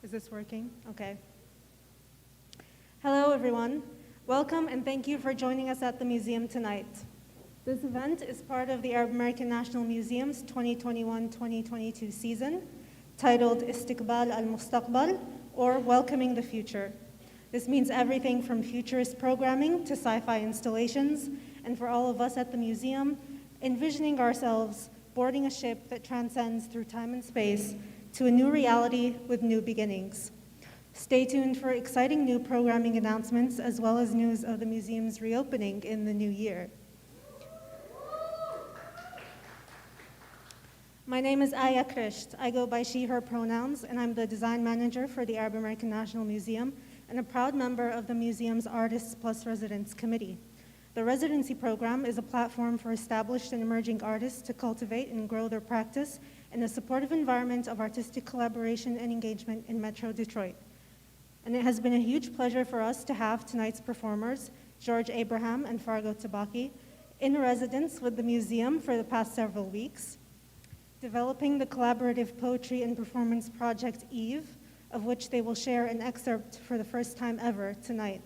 Is this working? Okay. Hello, everyone. Welcome and thank you for joining us at the museum tonight. This event is part of the Arab American National Museum's 2021-2022 season, titled Istiqbal al-Mustaqbal, or Welcoming the Future. This means everything from futurist programming to sci-fi installations, and for all of us at the museum, envisioning ourselves boarding a ship that transcends through time and space to a new reality with new beginnings. Stay tuned for exciting new programming announcements as well as news of the museum's reopening in the new year. My name is Aya Krisht. I go by she, her pronouns, and I'm the design manager for the Arab American National Museum and a proud member of the museum's Artists Plus Residents Committee. The residency program is a platform for established and emerging artists to cultivate and grow their practice in a supportive environment of artistic collaboration and engagement in Metro Detroit. And it has been a huge pleasure for us to have tonight's performers, George Abraham and Fargo Tbakhi, in residence with the museum for the past several weeks, developing the collaborative poetry and performance project Eve, of which they will share an excerpt for the first time ever tonight.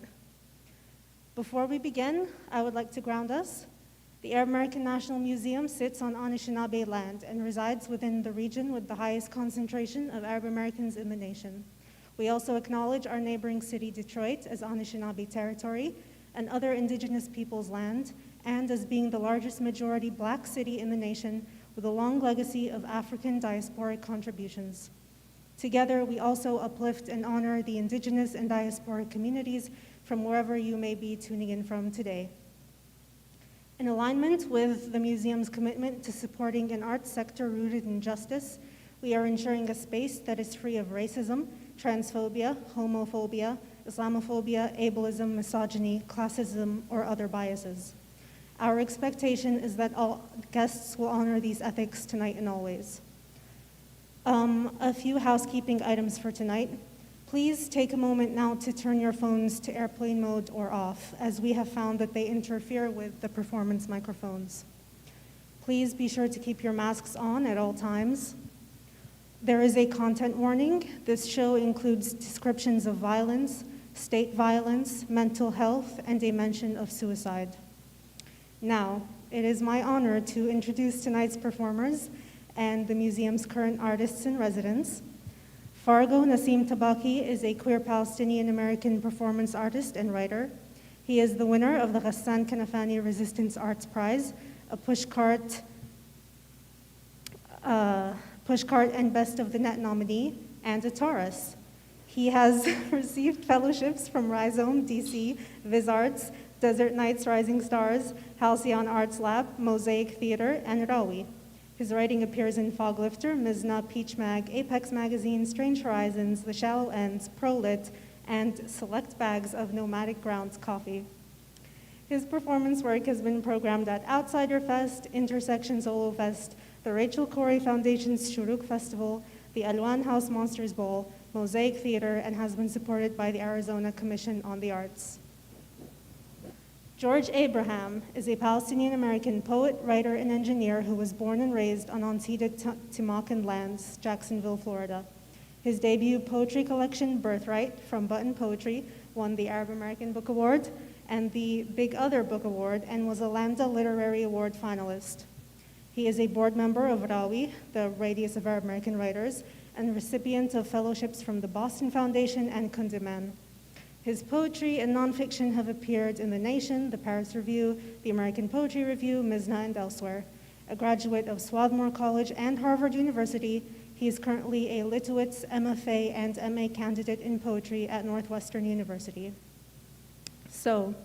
Before we begin, I would like to ground us. The Arab American National Museum sits on Anishinaabe land and resides within the region with the highest concentration of Arab Americans in the nation. We also acknowledge our neighboring city, Detroit, as Anishinaabe territory and other indigenous peoples' land, and as being the largest majority Black city in the nation with a long legacy of African diasporic contributions. Together, we also uplift and honor the indigenous and diasporic communities from wherever you may be tuning in from today. In alignment with the museum's commitment to supporting an arts sector rooted in justice, we are ensuring a space that is free of racism, transphobia, homophobia, Islamophobia, ableism, misogyny, classism, or other biases. Our expectation is that all guests will honor these ethics tonight and always. A few housekeeping items for tonight. Please take a moment now to turn your phones to airplane mode or off, as we have found that they interfere with the performance microphones. Please be sure to keep your masks on at all times. There is a content warning. This show includes descriptions of violence, state violence, mental health, and a mention of suicide. Now, it is my honor to introduce tonight's performers and the museum's current artists in residence. Fargo Nissim Tbakhi is a queer Palestinian American performance artist and writer. He is the winner of the Ghassan Kanafani Resistance Arts Prize, a Pushcart and Best of the Net nominee, and a Taurus. He has received fellowships from Rhizome DC, VisArts, Desert Nights Rising Stars, Halcyon Arts Lab, Mosaic Theater, and RAWI. His writing appears in Foglifter, Mizna, Peach Mag, Apex Magazine, Strange Horizons, The Shallow Ends, Prolit, and select bags of Nomadic Grounds Coffee. His performance work has been programmed at Outsider Fest, Intersection Solo Fest, the Rachel Corrie Foundation's Shuruq Festival, the Alwun House Monsters Ball, Mosaic Theater, and has been supported by the Arizona Commission on the Arts. George Abraham is a Palestinian American poet, writer, and engineer who was born and raised on unceded Timacan lands, Jacksonville, Florida. His debut poetry collection, Birthright, from Button Poetry, won the Arab American Book Award and the Big Other Book Award and was a Lambda Literary Award finalist. He is a board member of RAWI, the Radius of Arab American Writers, and recipient of fellowships from the Boston Foundation and Kundiman. His poetry and nonfiction have appeared in The Nation, The Paris Review, The American Poetry Review, Mizna, and elsewhere. A graduate of Swarthmore College and Harvard University, he is currently a Litowitz, MFA, and MA candidate in poetry at Northwestern University. So,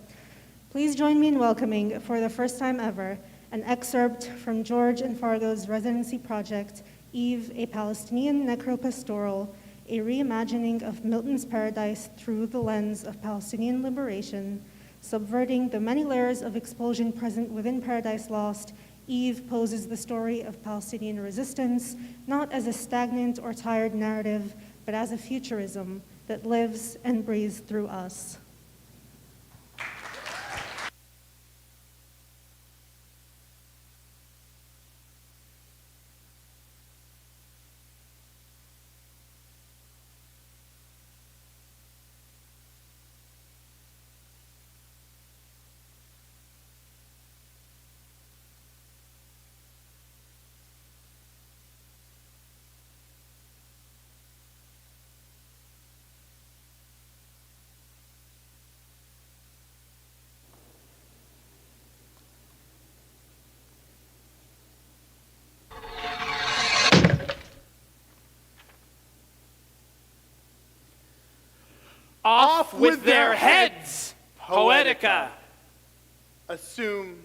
please join me in welcoming, for the first time ever, an excerpt from George and Fargo's residency project, Eve, a Palestinian Necropastoral, a reimagining of Milton's paradise through the lens of Palestinian liberation, subverting the many layers of expulsion present within Paradise Lost. Eve poses the story of Palestinian resistance, not as a stagnant or tired narrative, but as a futurism that lives and breathes through us. Off with their heads, Poetica. Assume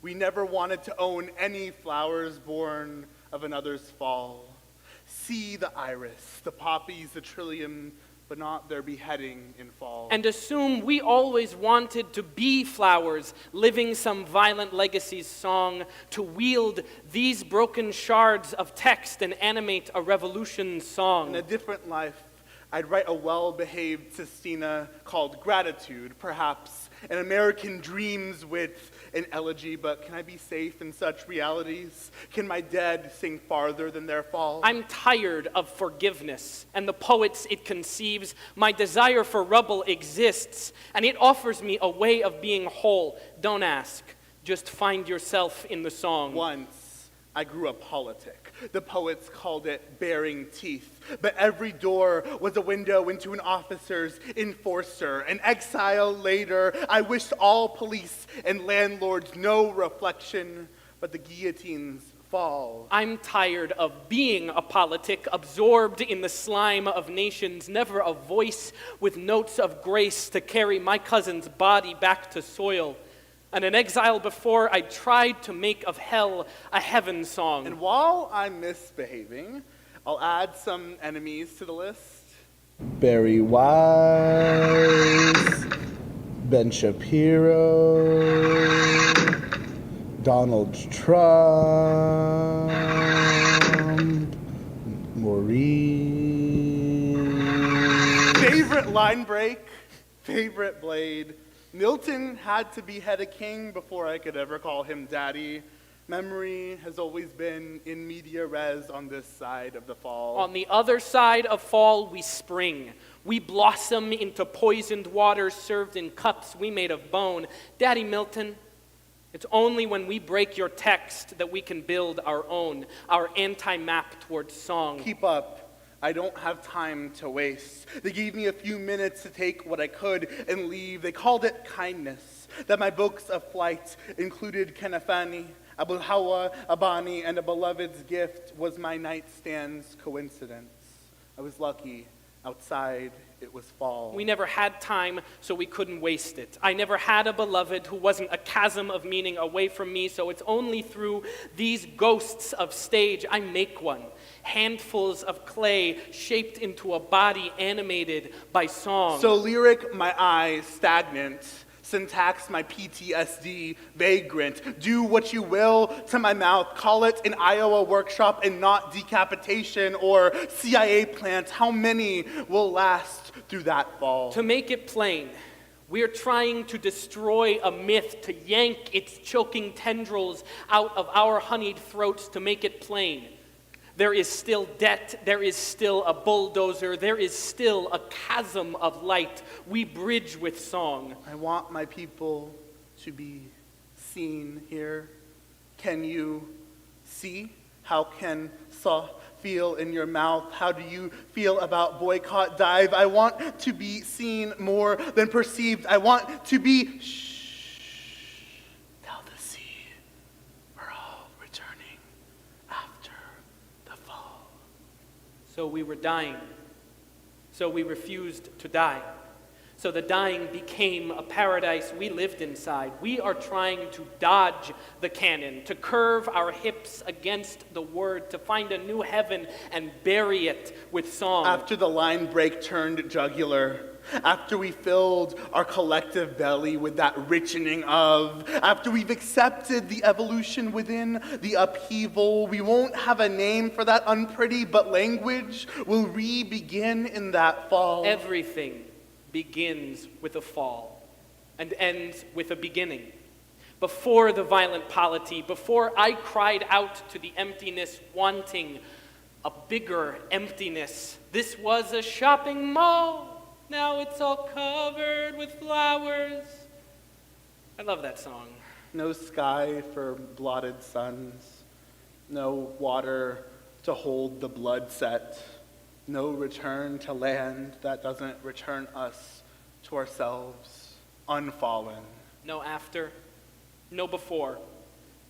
we never wanted to own any flowers born of another's fall. See the iris, the poppies, the trillium, but not their beheading in fall. And assume we always wanted to be flowers, living some violent legacy's song, to wield these broken shards of text and animate a revolution's song. In a different life, I'd write a well-behaved sestina called Gratitude, perhaps an American dreams with an elegy, but can I be safe in such realities? Can my dead sing farther than their fall? I'm tired of forgiveness and the poets it conceives. My desire for rubble exists, and it offers me a way of being whole. Don't ask, just find yourself in the song. Once, I grew a politic. The poets called it baring teeth. But every door was a window into an officer's enforcer. An exile later, I wished all police and landlords no reflection, but the guillotines fall. I'm tired of being a politic, absorbed in the slime of nations, never a voice with notes of grace to carry my cousin's body back to soil. And in exile before, I tried to make of hell a heaven song. And while I'm misbehaving, I'll add some enemies to the list. Barry Wise, Ben Shapiro, Donald Trump, Maurice. Favorite line break, favorite blade. Milton had to behead a king before I could ever call him daddy. Memory has always been in media res on this side of the fall. On the other side of fall, we spring. We blossom into poisoned waters served in cups we made of bone. Daddy Milton, it's only when we break your text that we can build our own, our anti-map towards song. Keep up. I don't have time to waste. They gave me a few minutes to take what I could and leave. They called it kindness, that my books of flight included Kanafani, Abu Hawa, Abani, and a beloved's gift was my nightstand's coincidence. I was lucky. Outside, it was fall. We never had time, so we couldn't waste it. I never had a beloved who wasn't a chasm of meaning away from me, so it's only through these ghosts of stage I make one. Handfuls of clay shaped into a body animated by song. So lyric, my eyes stagnant. Syntax, my PTSD vagrant. Do what you will to my mouth. Call it an Iowa workshop and not decapitation or CIA plant. How many will last through that fall? To make it plain, we are trying to destroy a myth, to yank its choking tendrils out of our honeyed throats. To make it plain, there is still debt, there is still a bulldozer, there is still a chasm of light we bridge with song. I want my people to be seen here. Can you see? How can saw feel in your mouth? How do you feel about boycott dive? I want to be seen more than perceived. I want to be tell the sea we're all returning after the fall. So we were dying. So we refused to die. So the dying became a paradise we lived inside. We are trying to dodge the canon, to curve our hips against the word, to find a new heaven and bury it with song. After the line break turned jugular, after we filled our collective belly with that richening of, after we've accepted the evolution within the upheaval, we won't have a name for that unpretty, but language will re-begin in that fall. Everything begins with a fall and ends with a beginning. Before the violent polity, before I cried out to the emptiness, wanting a bigger emptiness, this was a shopping mall. Now it's all covered with flowers. I love that song. No sky for blotted suns, no water to hold the blood set. No return to land that doesn't return us to ourselves, unfallen. No after, no before,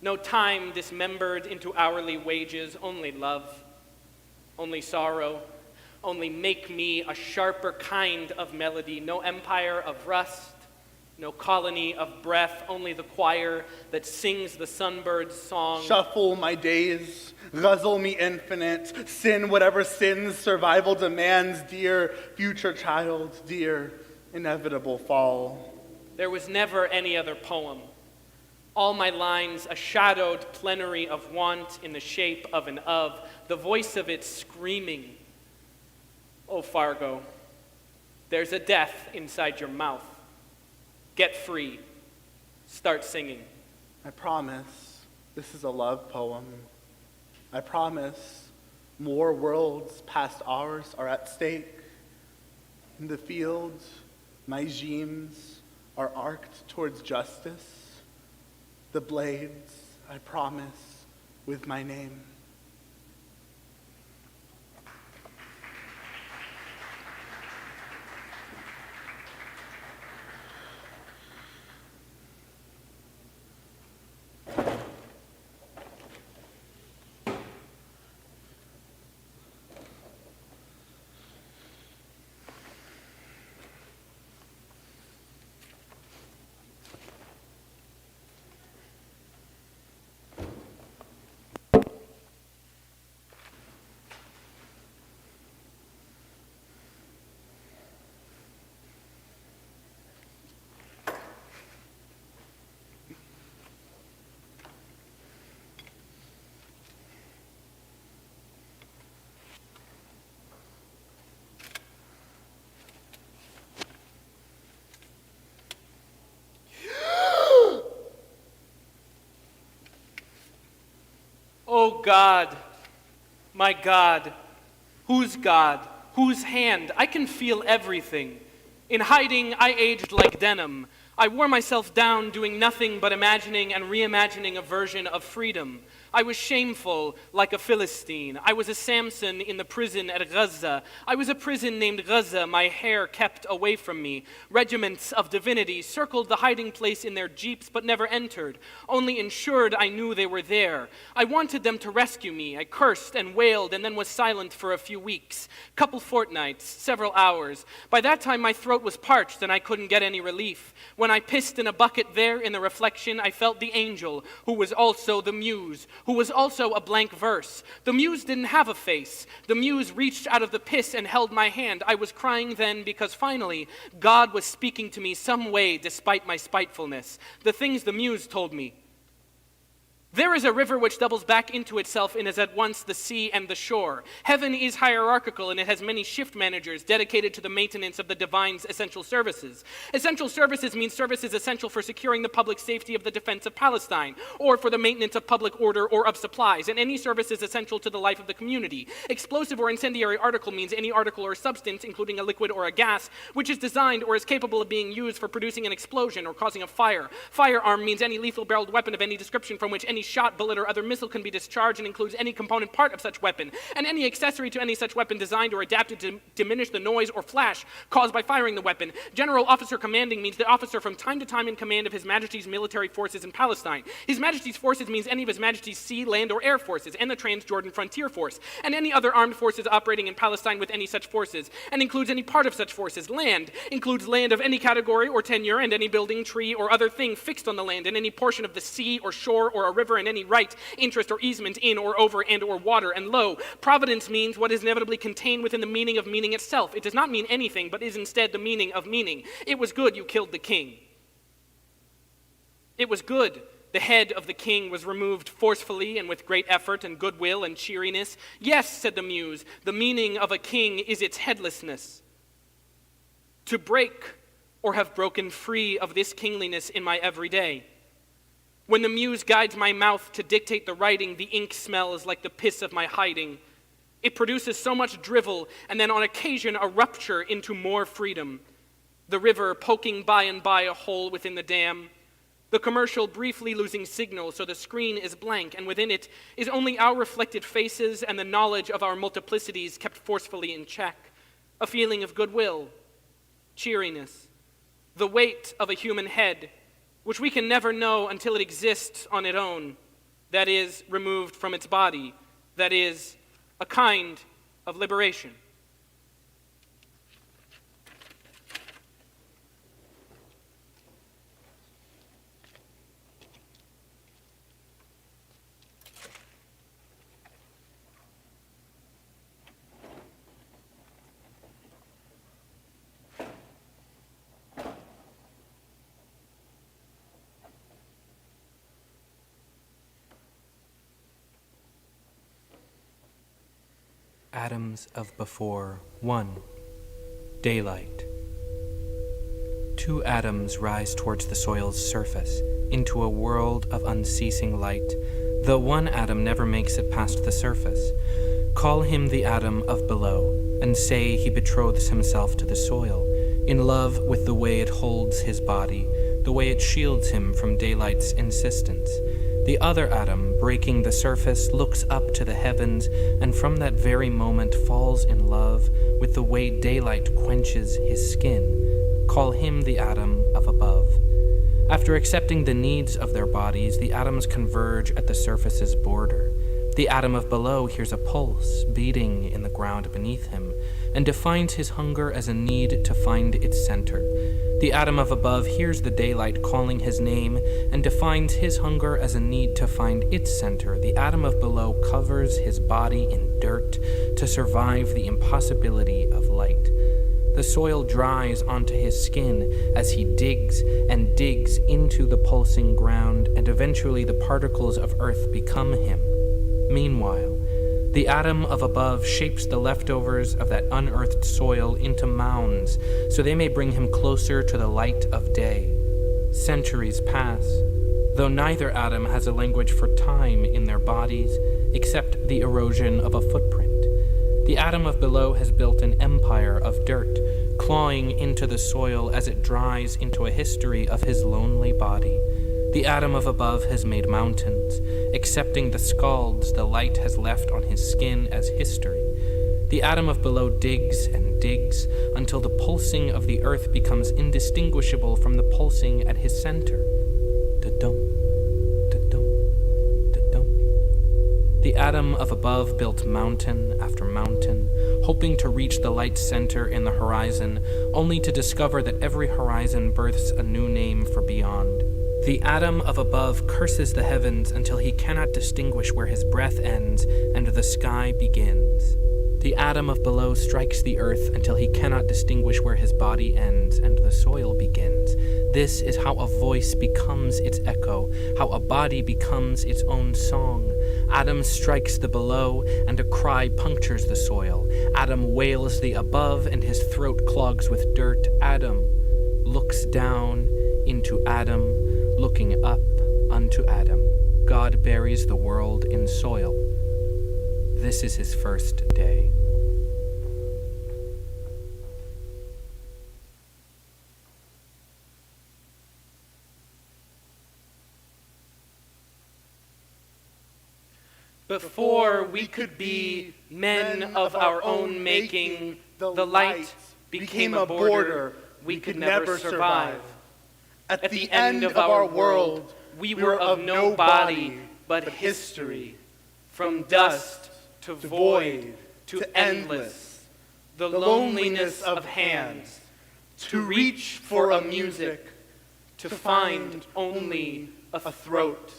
no time dismembered into hourly wages, only love, only sorrow. only make me a sharper kind of melody. No empire of rust, no colony of breath, only the choir that sings the sunbird's song. Shuffle my days, guzzle me infinite, sin whatever sins survival demands, dear future child, dear inevitable fall. There was never any other poem. All my lines a shadowed plenary of want in the shape of an of, the voice of it screaming, "Oh, Fargo, there's a death inside your mouth. Get free. Start singing." I promise this is a love poem. I promise more worlds past ours are at stake. In the field, my gems are arced towards justice. The blades, I promise, with my name. Oh God, my God, whose God, whose hand? I can feel everything. In hiding, I aged like denim. I wore myself down doing nothing but imagining and reimagining a version of freedom. I was shameful like a Philistine. I was a Samson in the prison at Gaza. I was a prison named Gaza, my hair kept away from me. Regiments of divinity circled the hiding place in their jeeps but never entered. Only ensured I knew they were there. I wanted them to rescue me. I cursed and wailed and then was silent for a few weeks. Couple fortnights, several hours. By that time my throat was parched and I couldn't get any relief. When I pissed in a bucket there in the reflection, I felt the angel, who was also the muse, who was also a blank verse. The muse didn't have a face. The muse reached out of the piss and held my hand. I was crying then because finally God was speaking to me some way despite my spitefulness. The things the muse told me. There is a river which doubles back into itself and is at once the sea and the shore. Heaven is hierarchical and it has many shift managers dedicated to the maintenance of the divine's essential services. Essential services means services essential for securing the public safety of the defense of Palestine, or for the maintenance of public order or of supplies, and any services essential to the life of the community. Explosive or incendiary article means any article or substance, including a liquid or a gas, which is designed or is capable of being used for producing an explosion or causing a fire. Firearm means any lethal barreled weapon of any description from which any shot, bullet, or other missile can be discharged and includes any component part of such weapon, and any accessory to any such weapon designed or adapted to diminish the noise or flash caused by firing the weapon. General officer commanding means the officer from time to time in command of His Majesty's military forces in Palestine. His Majesty's forces means any of His Majesty's sea, land, or air forces, and the Transjordan Frontier Force, and any other armed forces operating in Palestine with any such forces, and includes any part of such forces. Land includes land of any category or tenure, and any building, tree, or other thing fixed on the land, and any portion of the sea or shore or a river, and any right, interest, or easement in or over and or water. And lo, providence means what is inevitably contained within the meaning of meaning itself. It does not mean anything, but is instead the meaning of meaning. It was good you killed the king. It was good the head of the king was removed forcefully and with great effort and goodwill and cheeriness. Yes, said the muse, the meaning of a king is its headlessness. To break or have broken free of this kingliness in my everyday. When the muse guides my mouth to dictate the writing, the ink smells like the piss of my hiding. It produces so much drivel, and then on occasion a rupture into more freedom. The river poking by and by a hole within the dam. The commercial briefly losing signal, so the screen is blank, and within it is only our reflected faces and the knowledge of our multiplicities kept forcefully in check. A feeling of goodwill, cheeriness, the weight of a human head, which we can never know until it exists on its own, that is, removed from its body, that is, a kind of liberation. Atoms of before. 1. Daylight. 2 atoms rise towards the soil's surface, into a world of unceasing light, though 1 atom never makes it past the surface. Call him the atom of below, and say he betroths himself to the soil, in love with the way it holds his body, the way it shields him from daylight's insistence. The other atom, breaking the surface, looks up to the heavens, and from that very moment falls in love with the way daylight quenches his skin. Call him the atom of above. After accepting the needs of their bodies, the atoms converge at the surface's border. The atom of below hears a pulse beating in the ground beneath him, and defines his hunger as a need to find its center. The atom of above hears the daylight calling his name, and defines his hunger as a need to find its center. The atom of below covers his body in dirt to survive the impossibility of light. The soil dries onto his skin as he digs and digs into the pulsing ground, and eventually the particles of earth become him. Meanwhile, the atom of above shapes the leftovers of that unearthed soil into mounds, so they may bring him closer to the light of day. Centuries pass, though neither atom has a language for time in their bodies, except the erosion of a footprint. The atom of below has built an empire of dirt, clawing into the soil as it dries into a history of his lonely body. The atom of above has made mountains, accepting the scalds the light has left on his skin as history. The atom of below digs and digs until the pulsing of the earth becomes indistinguishable from the pulsing at his center. Da-dum, da-dum, da-dum. The atom of above built mountain after mountain, hoping to reach the light center in the horizon, only to discover that every horizon births a new name for beyond. The atom of above curses the heavens until he cannot distinguish where his breath ends and the sky begins. The atom of below strikes the earth until he cannot distinguish where his body ends and the soil begins. This is how a voice becomes its echo, how a body becomes its own song. Atom strikes the below, and a cry punctures the soil. Atom wails the above, and his throat clogs with dirt. Atom looks down into Adam, looking up unto Adam. God buries the world in soil. This is his first day. Before we could be men of our own making, the light became a border we could never survive. At the end of our world, we were of no body but history. From dust to void to endless, the loneliness of hands, to reach for a music, to find only a throat.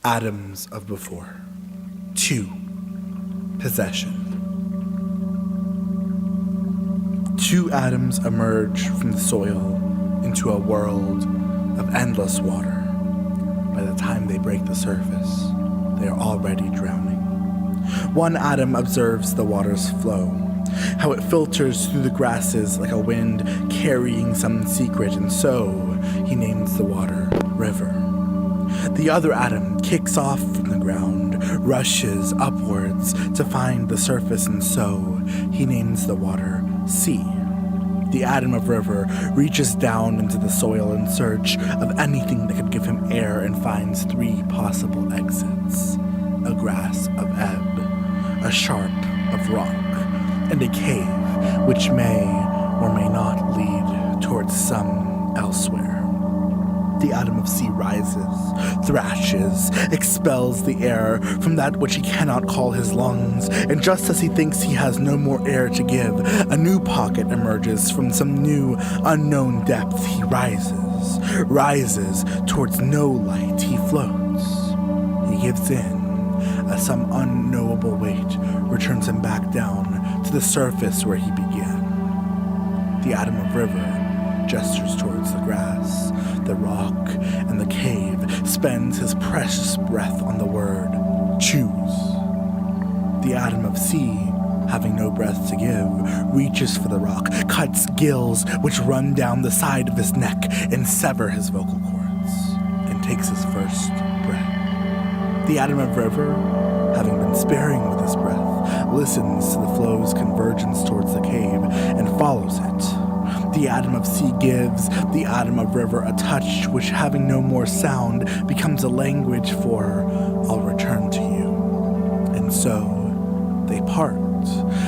Atoms of before. 2. Possession. 2 atoms emerge from the soil into a world of endless water. By the time they break the surface, they are already drowning. 1 atom observes the water's flow, how it filters through the grasses like a wind carrying some secret, and so he names the water river. The other atom kicks off from the ground, rushes upwards to find the surface, and so he names the water sea. The atom of river reaches down into the soil in search of anything that could give him air and finds 3 possible exits: a grass of ebb, a sharp of rock, and a cave which may or may not lead towards some elsewhere. The atom of sea rises, thrashes, expels the air from that which he cannot call his lungs, and just as he thinks he has no more air to give, a new pocket emerges from some new, unknown depth. He rises towards no light. He floats. He gives in, as some unknowable weight returns him back down to the surface where he began. The atom of river gestures towards the grass, the rock, cave, spends his precious breath on the word, choose. The atom of sea, having no breath to give, reaches for the rock, cuts gills which run down the side of his neck and sever his vocal cords, and takes his first breath. The atom of river, having been sparing with his breath, listens to the flow's convergence towards the cave and follows it. The atom of sea gives the atom of river a touch which, having no more sound, becomes a language for, I'll return to you. And so they part.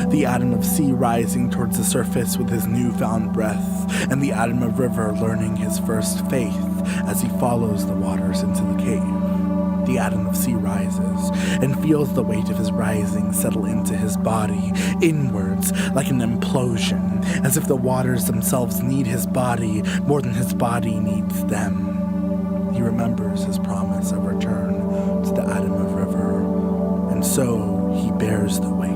The atom of sea rising towards the surface with his newfound breath, and the atom of river learning his first faith as he follows the waters into the cave. The atom of sea rises and feels the weight of his rising settle into his body, inwards like an implosion, as if the waters themselves need his body more than his body needs them. He remembers his promise of return to the atom of river, and so he bears the weight,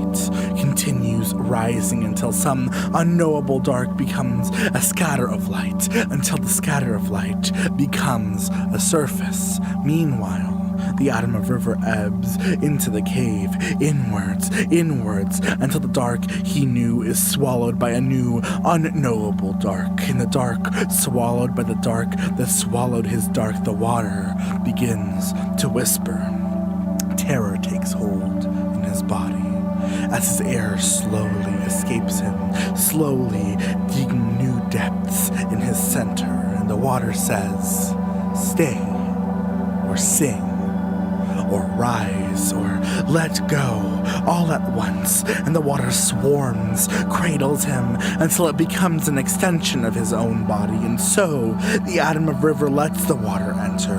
continues rising until some unknowable dark becomes a scatter of light, until the scatter of light becomes a surface. Meanwhile, the atom of river ebbs into the cave, inwards, until the dark he knew is swallowed by a new, unknowable dark. And the dark, swallowed by the dark that swallowed his dark, the water begins to whisper. Terror takes hold in his body as his air slowly escapes him, slowly digging new depths in his center, and the water says, stay, or sing, or rise, or let go, all at once, and the water swarms, cradles him, until it becomes an extension of his own body, and so the atom of river lets the water enter.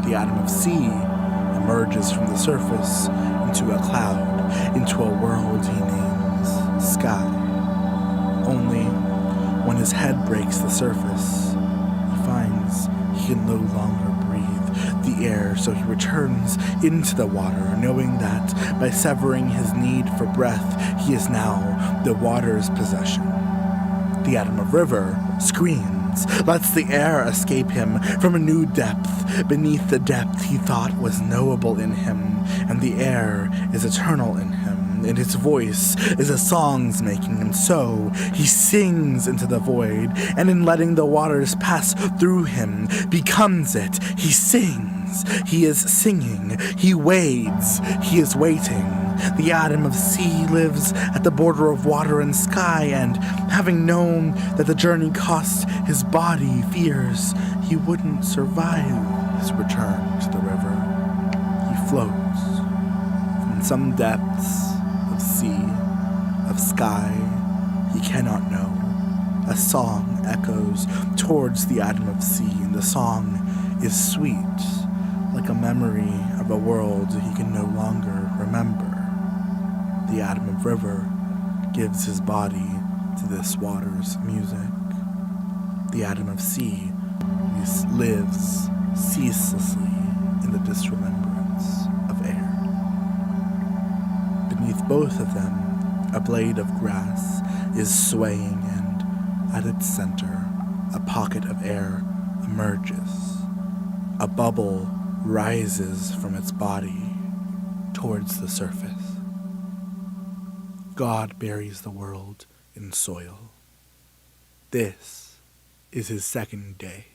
The atom of sea emerges from the surface into a cloud, into a world he names sky. Only when his head breaks the surface, he finds he can no longer breathe the air, so he returns into the water, knowing that by severing his need for breath, he is now the water's possession. The atom of river screams, lets the air escape him from a new depth, beneath the depth he thought was knowable in him, and the air is eternal in him, and his voice is a song's making, and so he sings into the void, and in letting the waters pass through him, becomes it. He sings, he is singing, he wades, he is waiting. The atom of sea lives at the border of water and sky, and having known that the journey cost his body fears he wouldn't survive his return to the river, he floats from some depths of sea, of sky he cannot know. A song echoes towards the atom of sea, and the song is sweet, like a memory of a world he can no longer remember. The atom of river gives his body to this water's music. The atom of sea lives ceaselessly in the disremembrance of air. Beneath both of them, a blade of grass is swaying, and at its center, a pocket of air emerges. A bubble rises from its body towards the surface. God buries the world in soil. This is his second day.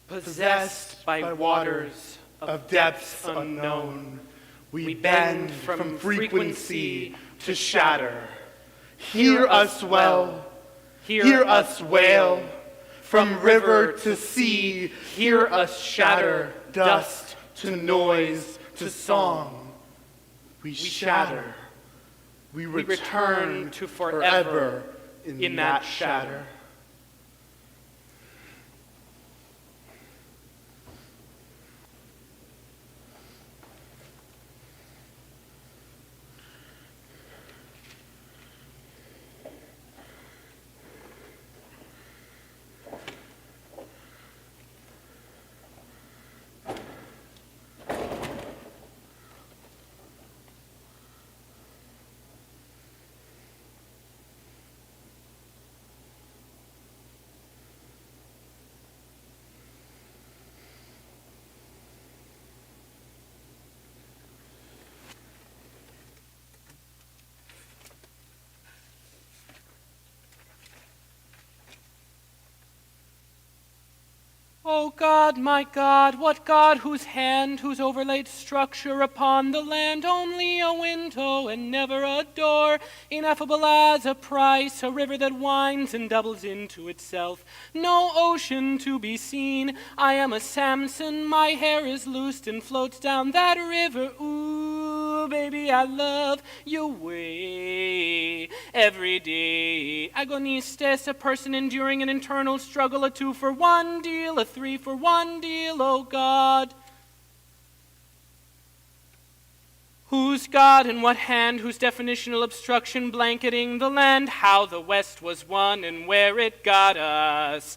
Possessed by waters of depths unknown, we bend from frequency to shatter. Hear us well, hear us wail. From river to sea, hear us shatter, dust to noise to song. We shatter, we return to forever in that shatter. O God, my God, what God whose hand, whose overlaid structure upon the land, only a window and never a door, ineffable as a price, a river that winds and doubles into itself, no ocean to be seen. I am a Samson, my hair is loosed and floats down that river. Ooh, baby, I love your way every day. Agonistes, a person enduring an internal struggle, a 2 for 1 deal, a 3 for 1 deal, oh God. Whose God and what hand, whose definitional obstruction blanketing the land, how the West was won and where it got us.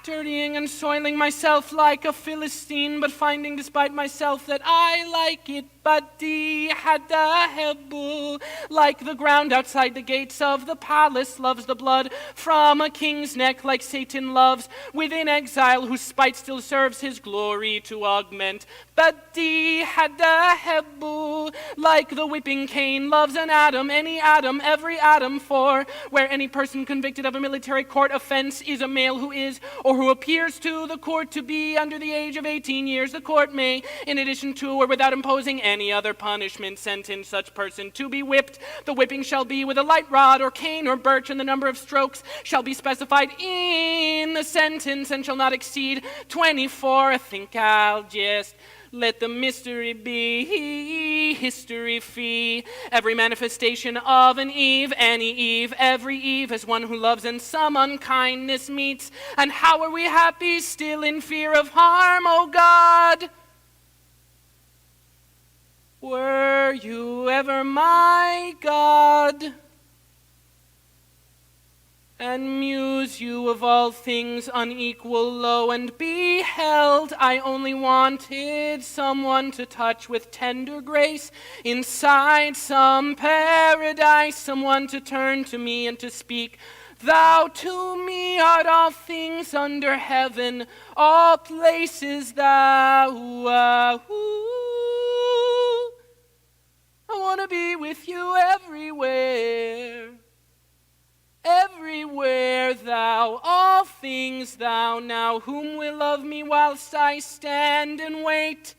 Dirtying and soiling myself like a Philistine, but finding despite myself that I like it. Badi hadahebu, like the ground outside the gates of the palace loves the blood from a king's neck, like Satan loves within exile, whose spite still serves his glory to augment. Badi hadahebu, like the whipping cane loves an atom, any atom, every atom, for where any person convicted of a military court offense is a male who is or who appears to the court to be under the age of 18 years, the court may, in addition to or without imposing any other punishment, sentence such person to be whipped. The whipping shall be with a light rod or cane or birch, and the number of strokes shall be specified in the sentence and shall not exceed 24. I think I'll just let the mystery be history fee. Every manifestation of an Eve, any Eve, every Eve, as one who loves and some unkindness meets. And how are we happy still in fear of harm, O God? Were you ever my God? And muse you of all things unequal, low, and beheld, I only wanted someone to touch with tender grace inside some paradise, someone to turn to me and to speak. Thou to me art all things under heaven, all places thou. I want to be with you everywhere. Everywhere thou, all things thou, now whom will love me whilst I stand and wait?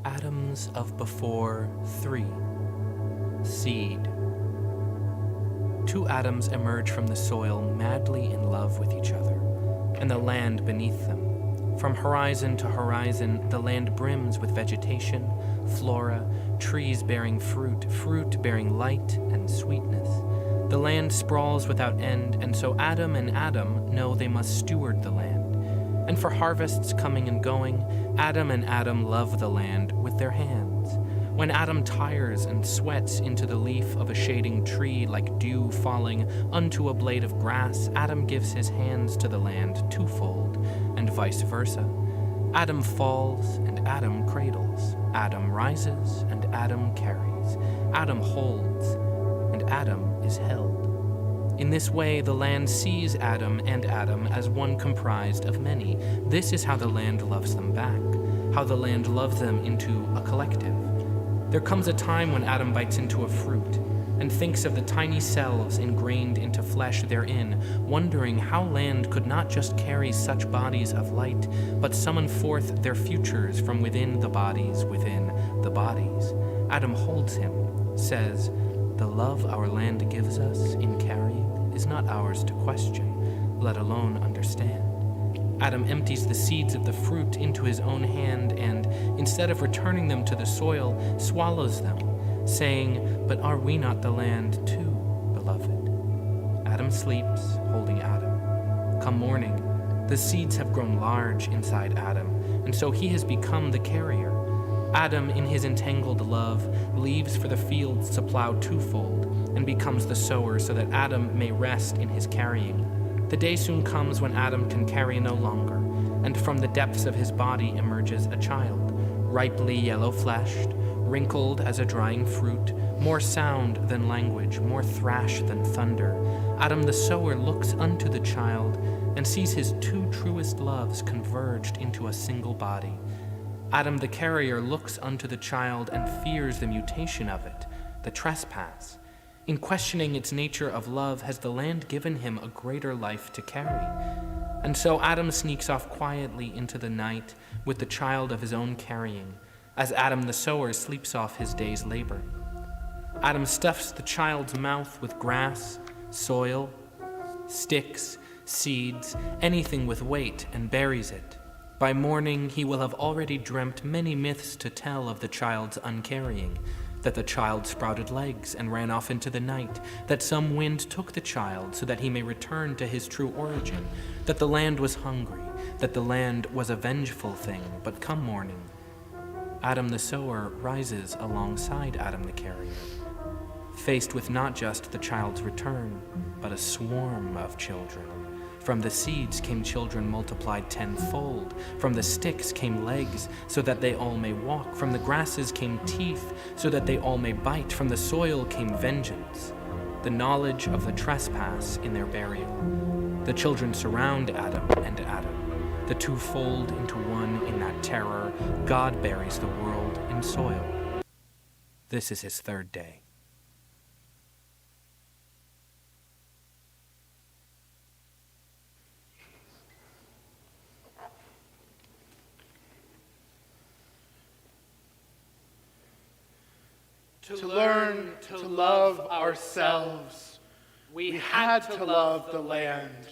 Atoms of before 3. Seed. 2 atoms emerge from the soil madly in love with each other, and the land beneath them. From horizon to horizon, the land brims with vegetation, flora, trees bearing fruit, fruit bearing light and sweetness. The land sprawls without end, and so Adam and Adam know they must steward the land. And for harvests coming and going, Adam and Adam love the land with their hands. When Adam tires and sweats into the leaf of a shading tree like dew falling unto a blade of grass, Adam gives his hands to the land twofold, and vice versa. Adam falls and Adam cradles. Adam rises and Adam carries. Adam holds and Adam is held. In this way, the land sees Adam and Adam as one comprised of many. This is how the land loves them back, how the land loves them into a collective. There comes a time when Adam bites into a fruit and thinks of the tiny selves ingrained into flesh therein, wondering how land could not just carry such bodies of light, but summon forth their futures from within the bodies within the bodies. Adam holds him, says, "The love our land gives us in carrying is not ours to question, let alone understand." Adam empties the seeds of the fruit into his own hand and, instead of returning them to the soil, swallows them, saying, "But are we not the land too, beloved?" Adam sleeps, holding Adam. Come morning, the seeds have grown large inside Adam, and so he has become the carrier. Adam, in his entangled love, leaves for the fields to plow twofold, and becomes the sower so that Adam may rest in his carrying. The day soon comes when Adam can carry no longer, and from the depths of his body emerges a child, ripely yellow-fleshed, wrinkled as a drying fruit, more sound than language, more thrash than thunder. Adam the sower looks unto the child and sees his two truest loves converged into a single body. Adam the carrier looks unto the child and fears the mutation of it, the trespass. In questioning its nature of love, has the land given him a greater life to carry? And so Adam sneaks off quietly into the night with the child of his own carrying, as Adam the sower sleeps off his day's labor. Adam stuffs the child's mouth with grass, soil, sticks, seeds, anything with weight, and buries it. By morning, he will have already dreamt many myths to tell of the child's uncarrying, that the child sprouted legs and ran off into the night, that some wind took the child so that he may return to his true origin, that the land was hungry, that the land was a vengeful thing, but come morning, Adam the sower rises alongside Adam the carrier, faced with not just the child's return, but a swarm of children. From the seeds came children multiplied tenfold. From the sticks came legs, so that they all may walk. From the grasses came teeth, so that they all may bite. From the soil came vengeance, the knowledge of the trespass in their burial. The children surround Adam and Adam. The two fold into one in that terror. God buries the world in soil. This is his third day. To learn to love ourselves, we had to love the land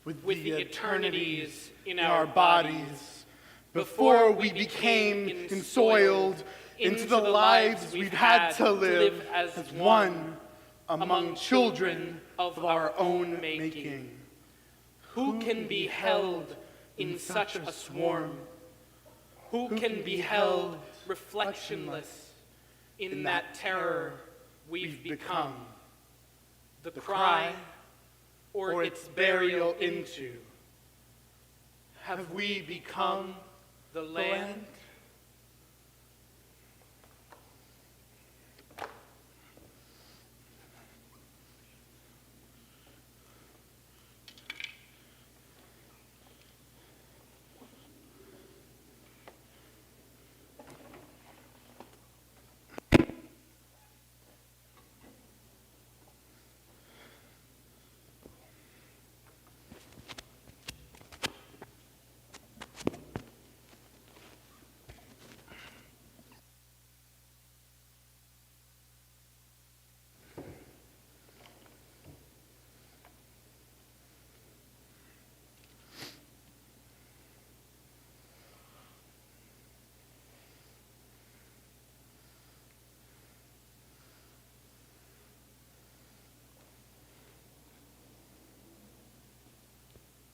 with the eternities in our bodies before we became ensoiled into the lives we've had to live as one among children of our own making. Who can be held in such a swarm? Who can be held reflectionless in that terror we've become? The cry or its burial into? Have we become the land?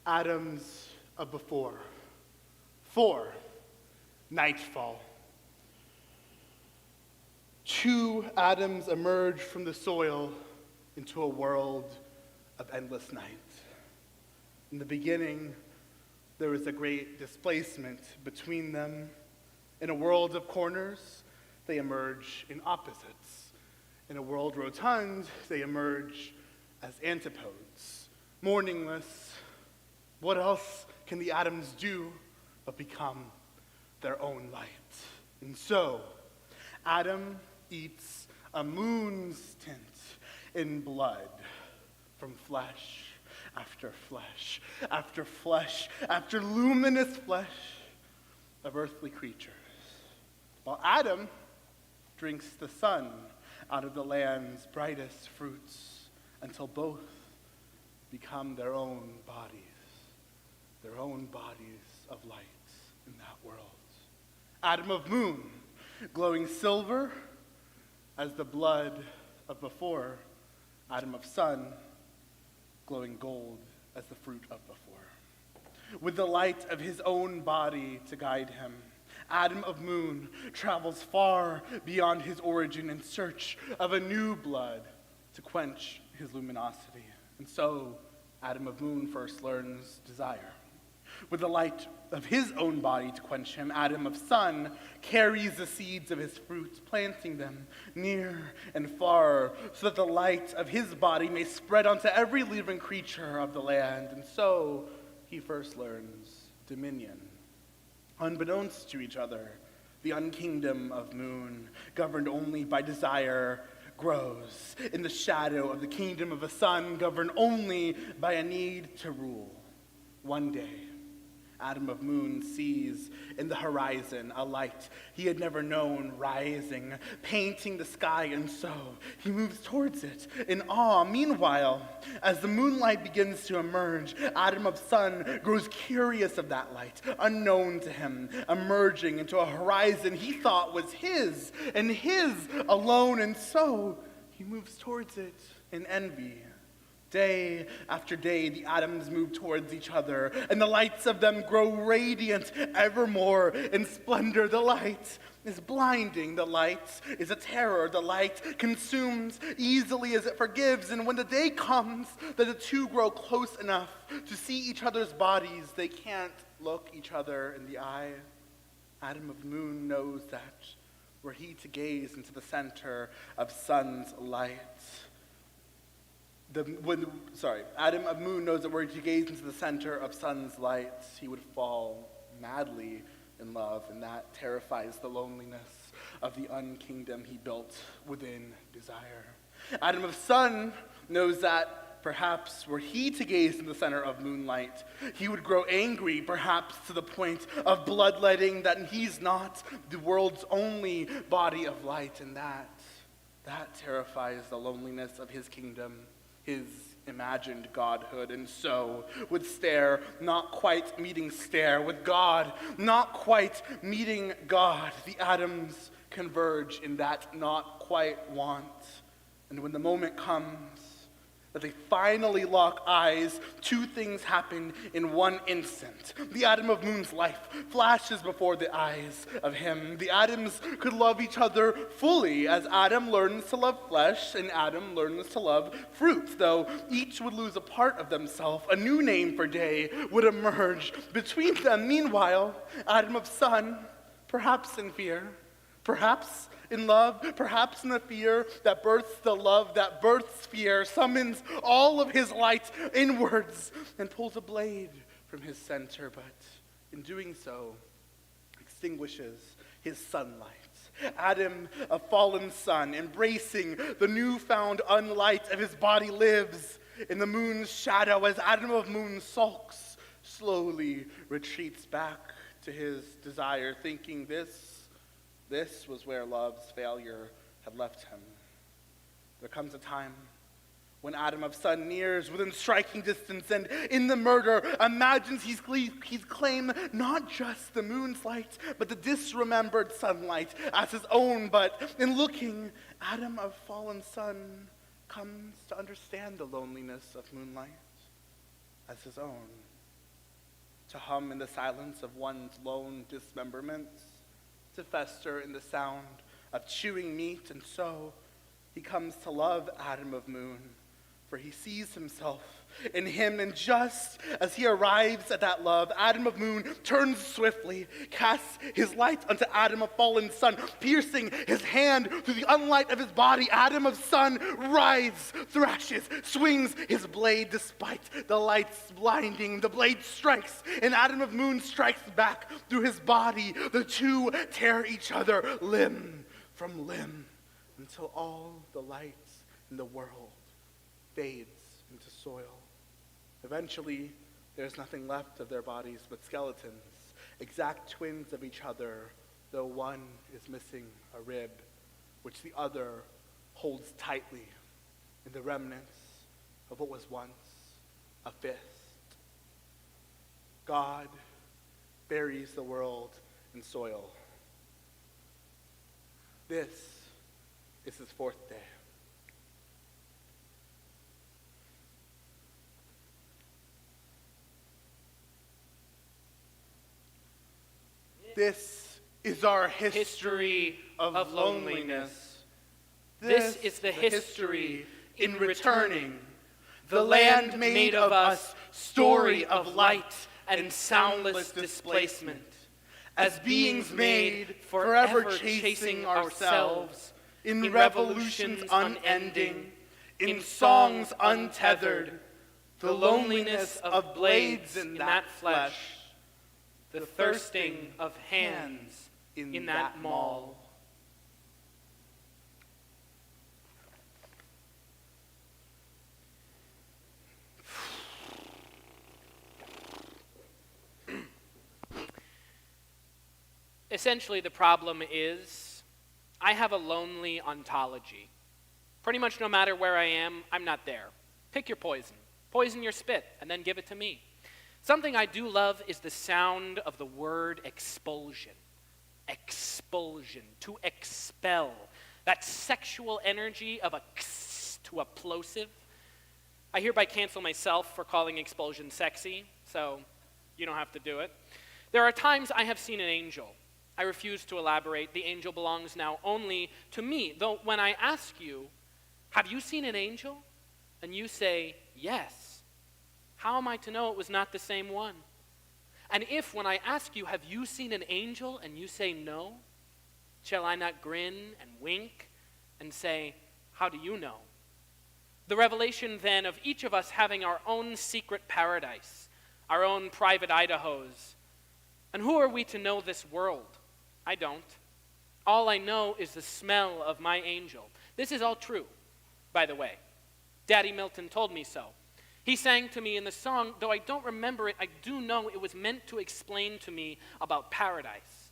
Adams of before. 4. Nightfall. 2 Adams emerge from the soil into a world of endless night. In the beginning, there was a great displacement between them. In a world of corners, they emerge in opposites. In a world rotund, they emerge as antipodes. Morningless, what else can the Adams do but become their own light? And so, Adam eats a moon's tint in blood from flesh after flesh after flesh after luminous flesh of earthly creatures, while Adam drinks the sun out of the land's brightest fruits until both become their own bodies of light in that world. Adam of moon, glowing silver as the blood of before. Adam of sun, glowing gold as the fruit of before. With the light of his own body to guide him, Adam of moon travels far beyond his origin in search of a new blood to quench his luminosity. And so, Adam of moon first learns desire. With the light of his own body to quench him, Adam of Sun carries the seeds of his fruit, planting them near and far, so that the light of his body may spread onto every living creature of the land. And so he first learns dominion. Unbeknownst to each other, the unkingdom of Moon, governed only by desire, grows in the shadow of the kingdom of the sun, governed only by a need to rule. One day, Adam of Moon sees in the horizon a light he had never known rising, painting the sky, and so he moves towards it in awe. Meanwhile, as the moonlight begins to emerge, Adam of Sun grows curious of that light, unknown to him, emerging into a horizon he thought was his, and his alone, and so he moves towards it in envy. Day after day, the atoms move towards each other, and the lights of them grow radiant evermore in splendor. The light is blinding. The light is a terror. The light consumes easily as it forgives. And when the day comes that the two grow close enough to see each other's bodies, they can't look each other in the eye. Adam of Moon knows that were he to gaze into the center of Sun's light, Adam of Moon knows that were he to gaze into the center of Sun's light, he would fall madly in love, and that terrifies the loneliness of the unkingdom he built within desire. Adam of Sun knows that perhaps were he to gaze in the center of moonlight, he would grow angry, perhaps to the point of bloodletting, that he's not the world's only body of light, and that terrifies the loneliness of his kingdom, his imagined godhood, and so would stare, not quite meeting stare, with God, not quite meeting God. The atoms converge in that not quite want. And when the moment comes that they finally lock eyes, two things happen in one instant. The atom of Moon's life flashes before the eyes of him. The atoms could love each other fully as Adam learns to love flesh and Adam learns to love fruit. Though each would lose a part of themselves, a new name for day would emerge between them. Meanwhile, Adam of Sun, perhaps in fear, perhaps in love, perhaps in the fear that births the love that births fear, summons all of his light inwards and pulls a blade from his center, but in doing so, extinguishes his sunlight. Adam, a fallen sun, embracing the newfound unlight of his body, lives in the moon's shadow as Adam of Moon sulks, slowly retreats back to his desire, thinking this was where love's failure had left him. There comes a time when Adam of Sun nears within striking distance, and in the murder imagines he's claimed not just the moon's light, but the disremembered sunlight as his own. But in looking, Adam of fallen sun comes to understand the loneliness of moonlight as his own, to hum in the silence of one's lone dismemberments, to fester in the sound of chewing meat, and so he comes to love Adam of Moon, for he sees himself in him, and just as he arrives at that love, Adam of Moon turns swiftly, casts his light onto Adam of fallen sun, piercing his hand through the unlight of his body. Adam of Sun writhes, thrashes, swings his blade despite the light's blinding. The blade strikes, and Adam of Moon strikes back through his body. The two tear each other limb from limb until all the light in the world fades into soil. Eventually, there's nothing left of their bodies but skeletons, exact twins of each other, though one is missing a rib, which the other holds tightly in the remnants of what was once a fist. God buries the world in soil. This is his fourth day. This is our history of loneliness. This is the history in returning. The land made of us, story of light and soundless displacement, as beings made forever chasing ourselves, in revolutions unending, in songs untethered, the loneliness of blades in that flesh, the thirsting of hands in that mall. Essentially, the problem is I have a lonely ontology. Pretty much no matter where I am, I'm not there. Pick your poison. Poison your spit, and then give it to me. Something I do love is the sound of the word expulsion. Expulsion, to expel. That sexual energy of a x to a plosive. I hereby cancel myself for calling expulsion sexy, so you don't have to do it. There are times I have seen an angel. I refuse to elaborate. The angel belongs now only to me. Though when I ask you, have you seen an angel? And you say, yes. How am I to know it was not the same one? And if when I ask you, have you seen an angel? And you say no, shall I not grin and wink and say, how do you know? The revelation then of each of us having our own secret paradise, our own private Idahos. And who are we to know this world? I don't. All I know is the smell of my angel. This is all true, by the way. Daddy Milton told me so. He sang to me in the song, though I don't remember it, I do know it was meant to explain to me about paradise.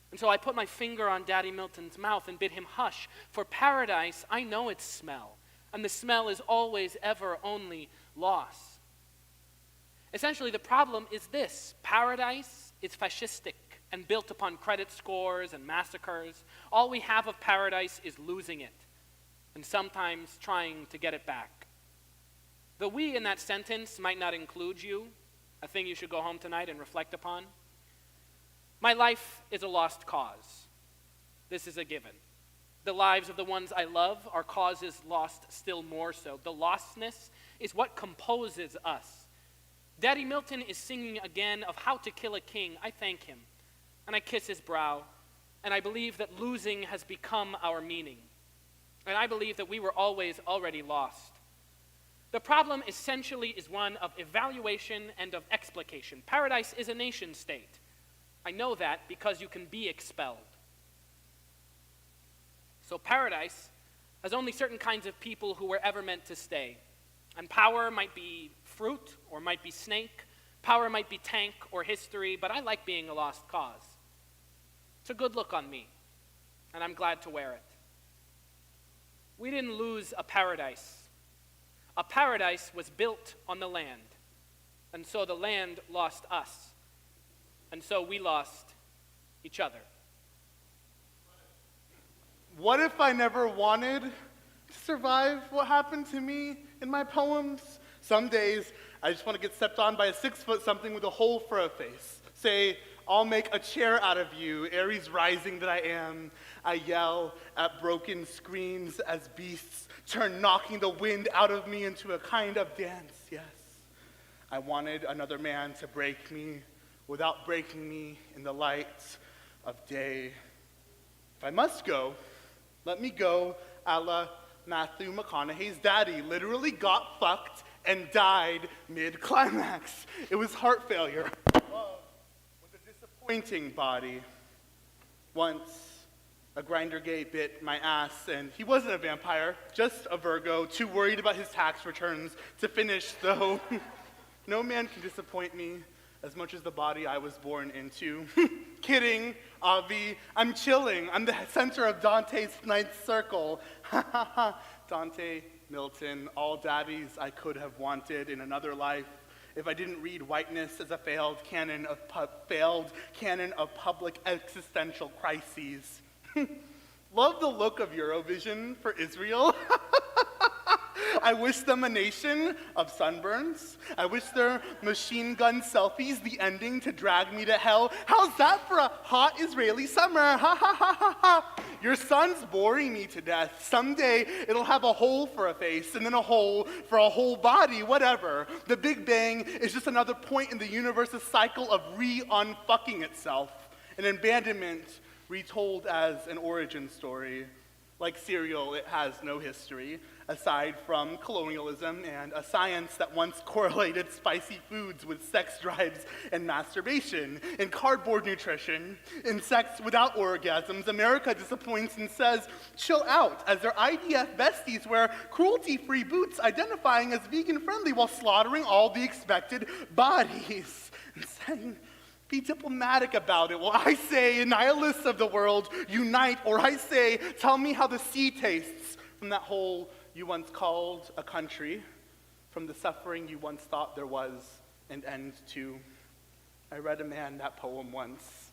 And so I put my finger on Daddy Milton's mouth and bid him hush. For paradise, I know its smell, and the smell is always, ever, only loss. Essentially, the problem is this. Paradise is fascistic and built upon credit scores and massacres. All we have of paradise is losing it, and sometimes trying to get it back. The we in that sentence might not include you, a thing you should go home tonight and reflect upon. My life is a lost cause. This is a given. The lives of the ones I love are causes lost still more so. The lostness is what composes us. Daddy Milton is singing again of how to kill a king. I thank him, and I kiss his brow, and I believe that losing has become our meaning. And I believe that we were always already lost. The problem essentially is one of evaluation and of explication. Paradise is a nation state. I know that because you can be expelled. So paradise has only certain kinds of people who were ever meant to stay. And power might be fruit or might be snake. Power might be tank or history, but I like being a lost cause. It's a good look on me, and I'm glad to wear it. We didn't lose a paradise. A paradise was built on the land, and so the land lost us, and so we lost each other. What if I never wanted to survive what happened to me in my poems? Some days, I just want to get stepped on by a 6-foot something with a hole for a face. Say, I'll make a chair out of you, Aries rising that I am. I yell at broken screens as beasts turn knocking the wind out of me into a kind of dance, yes. I wanted another man to break me without breaking me in the light of day. If I must go, let me go a la Matthew McConaughey's daddy literally got fucked and died mid-climax. It was heart failure. With a disappointing body. Once, a grinder gay bit my ass, and he wasn't a vampire, just a Virgo, too worried about his tax returns to finish, though. No man can disappoint me as much as the body I was born into. Kidding, Avi. I'm chilling. I'm the center of Dante's ninth circle. Dante, Milton, all daddies I could have wanted in another life if I didn't read whiteness as a failed canon of public existential crises. Love the look of Eurovision for Israel. I wish them a nation of sunburns. I wish their machine gun selfies the ending to drag me to hell. How's that for a hot Israeli summer? Ha ha ha ha ha. Your sun's boring me to death. Someday it'll have a hole for a face and then a hole for a whole body, whatever. The Big Bang is just another point in the universe's cycle of re-unfucking itself. An abandonment retold as an origin story. Like cereal, it has no history, aside from colonialism and a science that once correlated spicy foods with sex drives and masturbation. In cardboard nutrition, in sex without orgasms, America disappoints and says, chill out, as their IVF besties wear cruelty-free boots identifying as vegan-friendly while slaughtering all the expected bodies. And saying, be diplomatic about it. Well, I say, nihilists of the world, unite, or I say, tell me how the sea tastes from that hole you once called a country, from the suffering you once thought there was an end to. I read a man that poem once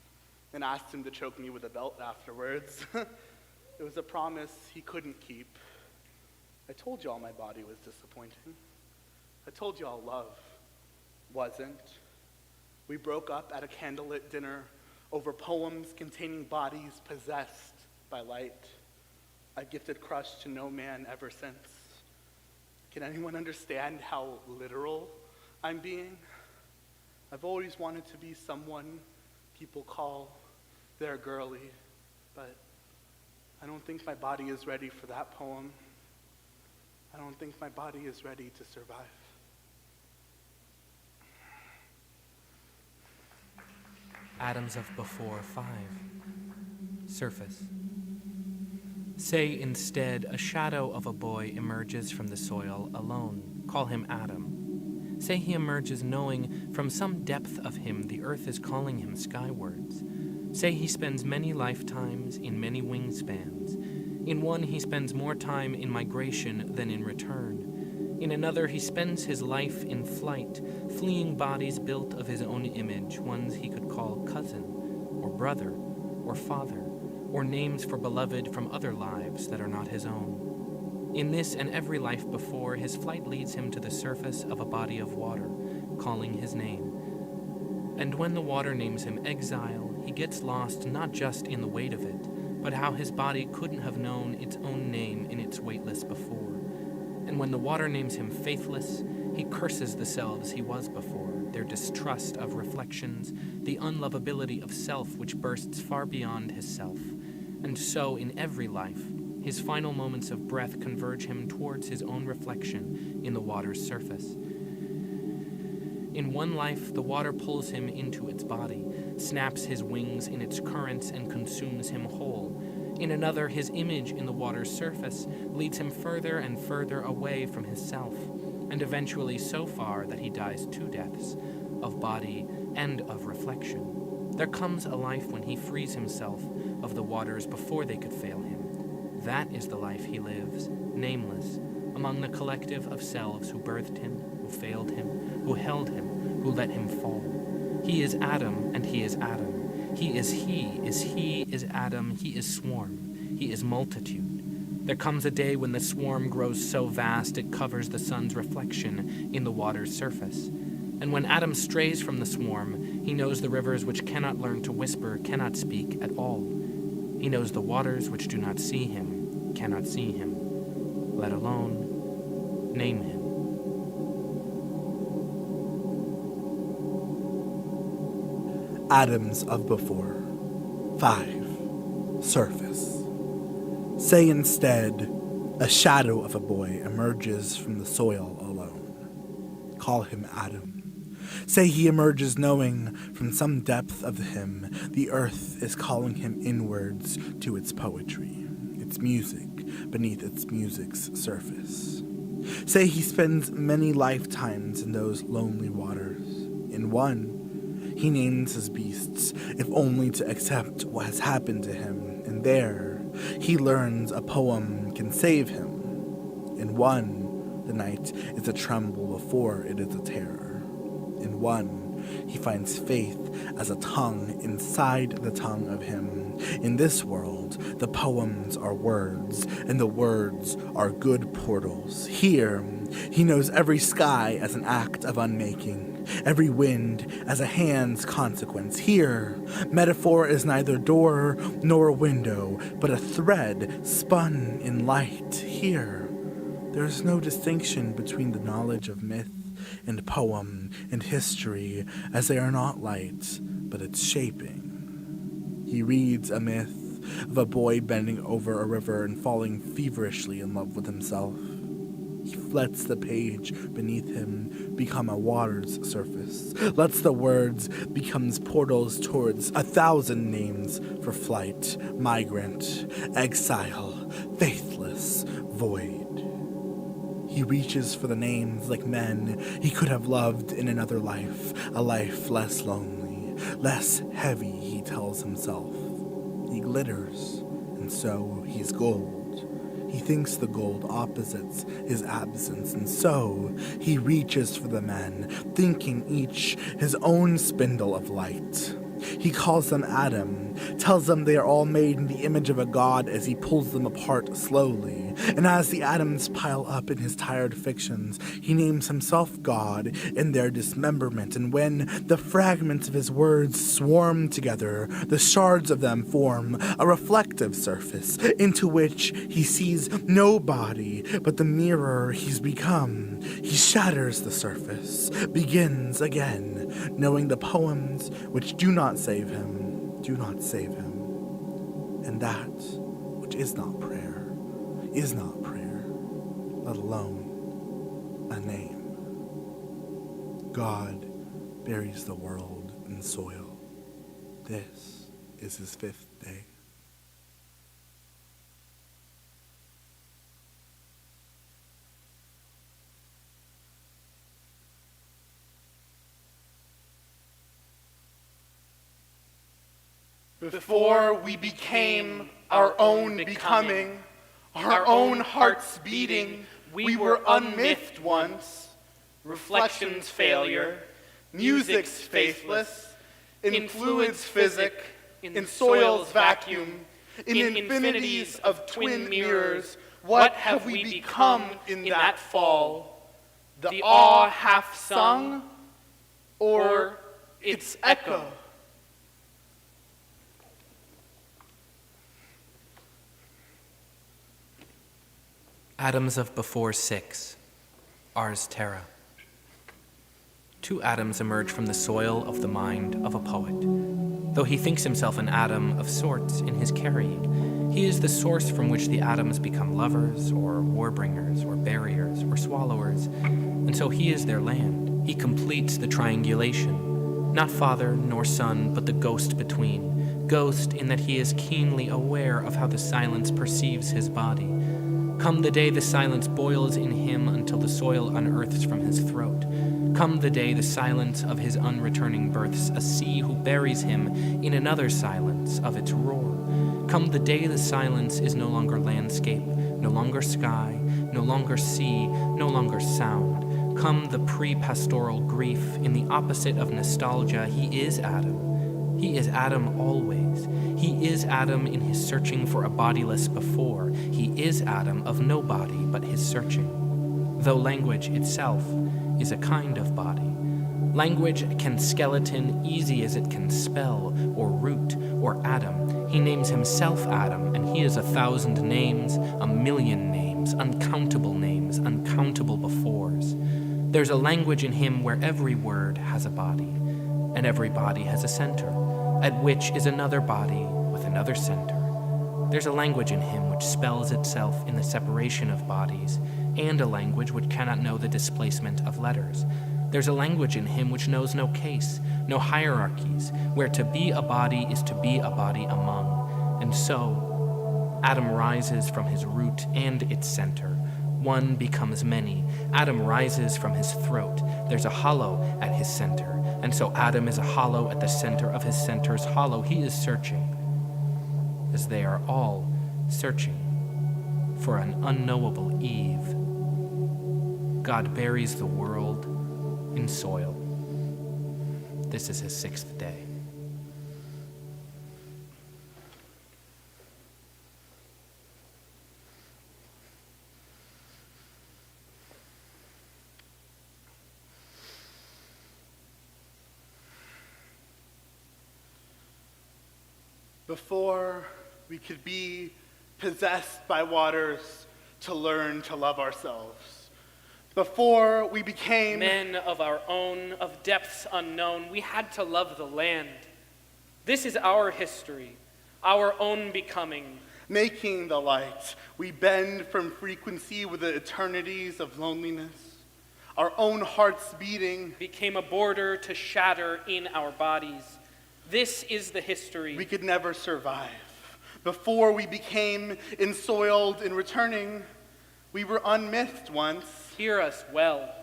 and asked him to choke me with a belt afterwards. It was a promise he couldn't keep. I told you all my body was disappointing. I told you all love wasn't. We broke up at a candlelit dinner over poems containing bodies possessed by light. I've gifted crush to no man ever since. Can anyone understand how literal I'm being? I've always wanted to be someone people call their girly, but I don't think my body is ready for that poem. I don't think my body is ready to survive. Atoms of before 5. Surface. Say instead a shadow of a boy emerges from the soil alone. Call him Adam. Say he emerges knowing from some depth of him the earth is calling him skywards. Say he spends many lifetimes in many wingspans. In one he spends more time in migration than in return. In another, he spends his life in flight, fleeing bodies built of his own image, ones he could call cousin, or brother, or father, or names for beloved from other lives that are not his own. In this and every life before, his flight leads him to the surface of a body of water, calling his name. And when the water names him exile, he gets lost not just in the weight of it, but how his body couldn't have known its own name in its weightless before. And when the water names him faithless, he curses the selves he was before, their distrust of reflections, the unlovability of self which bursts far beyond his self. And so, in every life, his final moments of breath converge him towards his own reflection in the water's surface. In one life, the water pulls him into its body, snaps his wings in its currents, and consumes him whole. In another, his image in the water's surface leads him further and further away from his self, and eventually so far that he dies 2 deaths, of body and of reflection. There comes a life when he frees himself of the waters before they could fail him. That is the life he lives, nameless, among the collective of selves who birthed him, who failed him, who held him, who let him fall. He is Adam, and he is Adam. He is Adam, he is swarm, he is multitude. There comes a day when the swarm grows so vast it covers the sun's reflection in the water's surface. And when Adam strays from the swarm, he knows the rivers which cannot learn to whisper cannot speak at all. He knows the waters which do not see him cannot see him, let alone name him. Atoms of before. 5. Surface. Say instead, a shadow of a boy emerges from the soil alone. Call him Adam. Say he emerges knowing from some depth of him the earth is calling him inwards to its poetry, its music beneath its music's surface. Say he spends many lifetimes in those lonely waters. In one, he names his beasts, if only to accept what has happened to him, and there he learns a poem can save him. In one, the night is a tremble before it is a terror. In one, He finds faith as a tongue inside the tongue of him. In this world, the poems are words, and the words are good portals. Here, he knows every sky as an act of unmaking, every wind as a hand's consequence. Here, metaphor is neither door nor window, but a thread spun in light. Here, there is no distinction between the knowledge of myth and poem and history, as they are not light, but its shaping. He reads a myth of a boy bending over a river and falling feverishly in love with himself. He lets the page beneath him become a water's surface, lets the words become portals towards 1,000 names for flight, migrant, exile, faithless, void. He reaches for the names like men he could have loved in another life, a life less lonely, less heavy, he tells himself. He glitters, and so he's gold. He thinks the gold opposites his absence, and so he reaches for the men, thinking each his own spindle of light. He calls them Adam, tells them they are all made in the image of a god as he pulls them apart slowly. And as the atoms pile up in his tired fictions, he names himself God in their dismemberment. And when the fragments of his words swarm together, the shards of them form a reflective surface into which he sees no body but the mirror he's become. He shatters the surface, begins again, knowing the poems which do not save him, do not save him. And that which is not prayer, let alone a name. God buries the world in soil. This is his 5th day. Before we became our own becoming, our own hearts beating, we were unmythed once. Reflection's failure, Music's faithless, in fluids physic, in soil's vacuum, in infinities of twin mirrors, what have we become in that fall? The awe half sung, or its echo? Atoms of before 6, Ars Terra. 2 atoms emerge from the soil of the mind of a poet. Though he thinks himself an atom of sorts in his carrying, he is the source from which the atoms become lovers, or warbringers, or barriers, or swallowers, and so he is their land. He completes the triangulation, not father nor son, but the ghost between. Ghost in that he is keenly aware of how the silence perceives his body. Come the day the silence boils in him until the soil unearths from his throat. Come the day the silence of his unreturning births a sea who buries him in another silence of its roar. Come the day the silence is no longer landscape, no longer sky, no longer sea, no longer sound. Come the pre-pastoral grief in the opposite of nostalgia. He is Adam. He is Adam always. He is Adam in his searching for a bodiless before. He is Adam of no body but his searching. Though language itself is a kind of body. Language can skeleton easy as it can spell, or root, or atom. He names himself Adam, and he is 1,000 names, 1,000,000 names, uncountable befores. There's a language in him where every word has a body, and every body has a center, at which is another body with another center. There's a language in him which spells itself in the separation of bodies, and a language which cannot know the displacement of letters. There's a language in him which knows no case, no hierarchies, where to be a body is to be a body among. And so, Adam rises from his root and its center. One becomes many. Adam rises from his throat. There's a hollow at his center. And so Adam is a hollow at the center of his center's hollow. He is searching, as they are all searching for an unknowable Eve. God buries the world in soil. This is his 6th day. Before we could be possessed by waters to learn to love ourselves. Before we became men of our own, of depths unknown, we had to love the land. This is our history, our own becoming. Making the light, we bend from frequency with the eternities of loneliness. Our own hearts beating became a border to shatter in our bodies. This is the history. We could never survive. Before we became ensoiled in returning, we were unmythed once. Hear us well.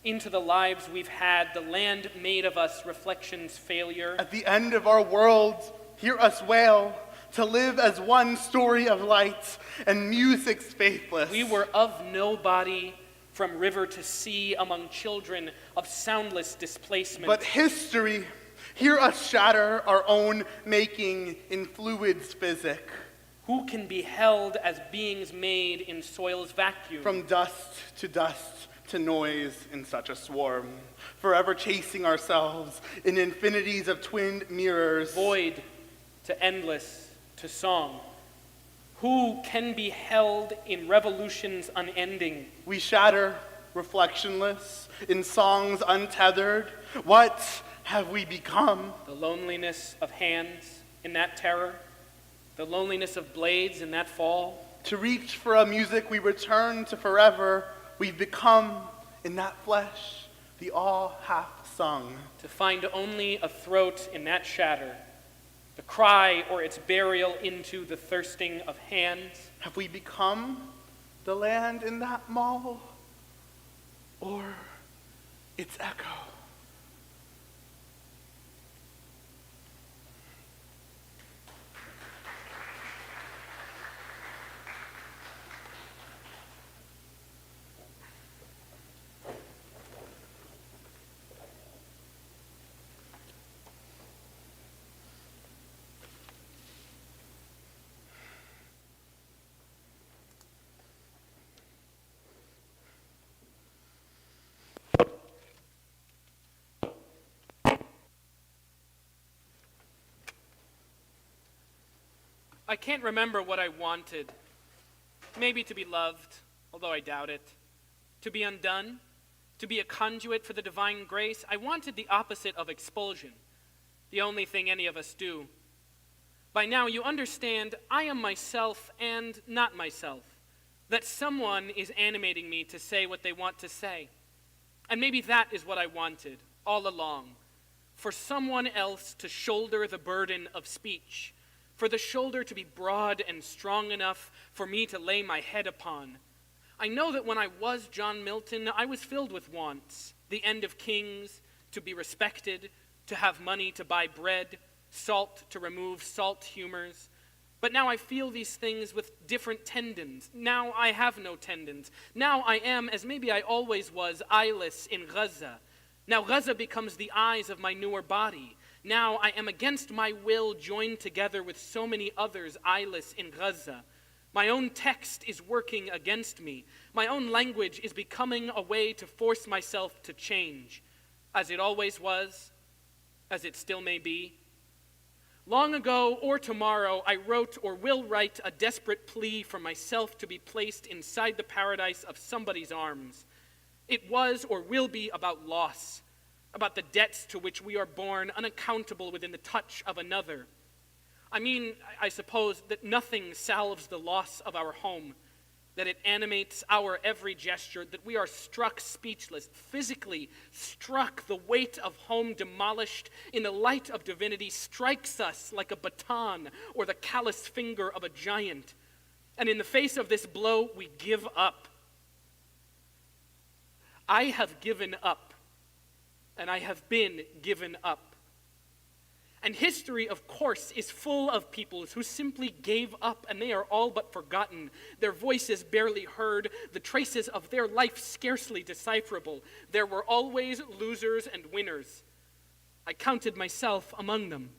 Into the lives we've had, the land made of us reflections failure. At the end of our world, hear us wail, to live as one story of light and music's faithless. We were of nobody, from river to sea, among children of soundless displacement. But history, hear us shatter our own making in fluids physic. Who can be held as beings made in soil's vacuum? From dust to noise in such a swarm, forever chasing ourselves in infinities of twinned mirrors. Void to endless to song. Who can be held in revolutions unending? We shatter, reflectionless, in songs untethered. What have we become? The loneliness of hands in that terror, the loneliness of blades in that fall. To reach for a music we return to forever, we've become, in that flesh, the all half sung. To find only a throat in that shatter, the cry or its burial into the thirsting of hands. Have we become the land in that mall, or its echo? I can't remember what I wanted. Maybe to be loved, although I doubt it. To be undone, to be a conduit for the divine grace. I wanted the opposite of expulsion, the only thing any of us do. By now you understand I am myself and not myself, that someone is animating me to say what they want to say. And maybe that is what I wanted all along, for someone else to shoulder the burden of speech, for the shoulder to be broad and strong enough for me to lay my head upon. I know that when I was John Milton, I was filled with wants, the end of kings, to be respected, to have money to buy bread, salt to remove salt humors. But now I feel these things with different tendons. Now I have no tendons. Now I am, as maybe I always was, eyeless in Gaza. Now Gaza becomes the eyes of my newer body. Now I am against my will joined together with so many others eyeless in Gaza. My own text is working against me. My own language is becoming a way to force myself to change, as it always was, as it still may be. Long ago or tomorrow, I wrote or will write a desperate plea for myself to be placed inside the paradise of somebody's arms. It was or will be about loss, about the debts to which we are born, unaccountable within the touch of another. I mean, I suppose that nothing salves the loss of our home, that it animates our every gesture, that we are struck speechless, physically struck. The weight of home demolished in the light of divinity strikes us like a baton or the callous finger of a giant. And in the face of this blow, we give up. I have given up, and I have been given up. And history, of course, is full of peoples who simply gave up, and they are all but forgotten, their voices barely heard, the traces of their life scarcely decipherable. There were always losers and winners. I counted myself among them.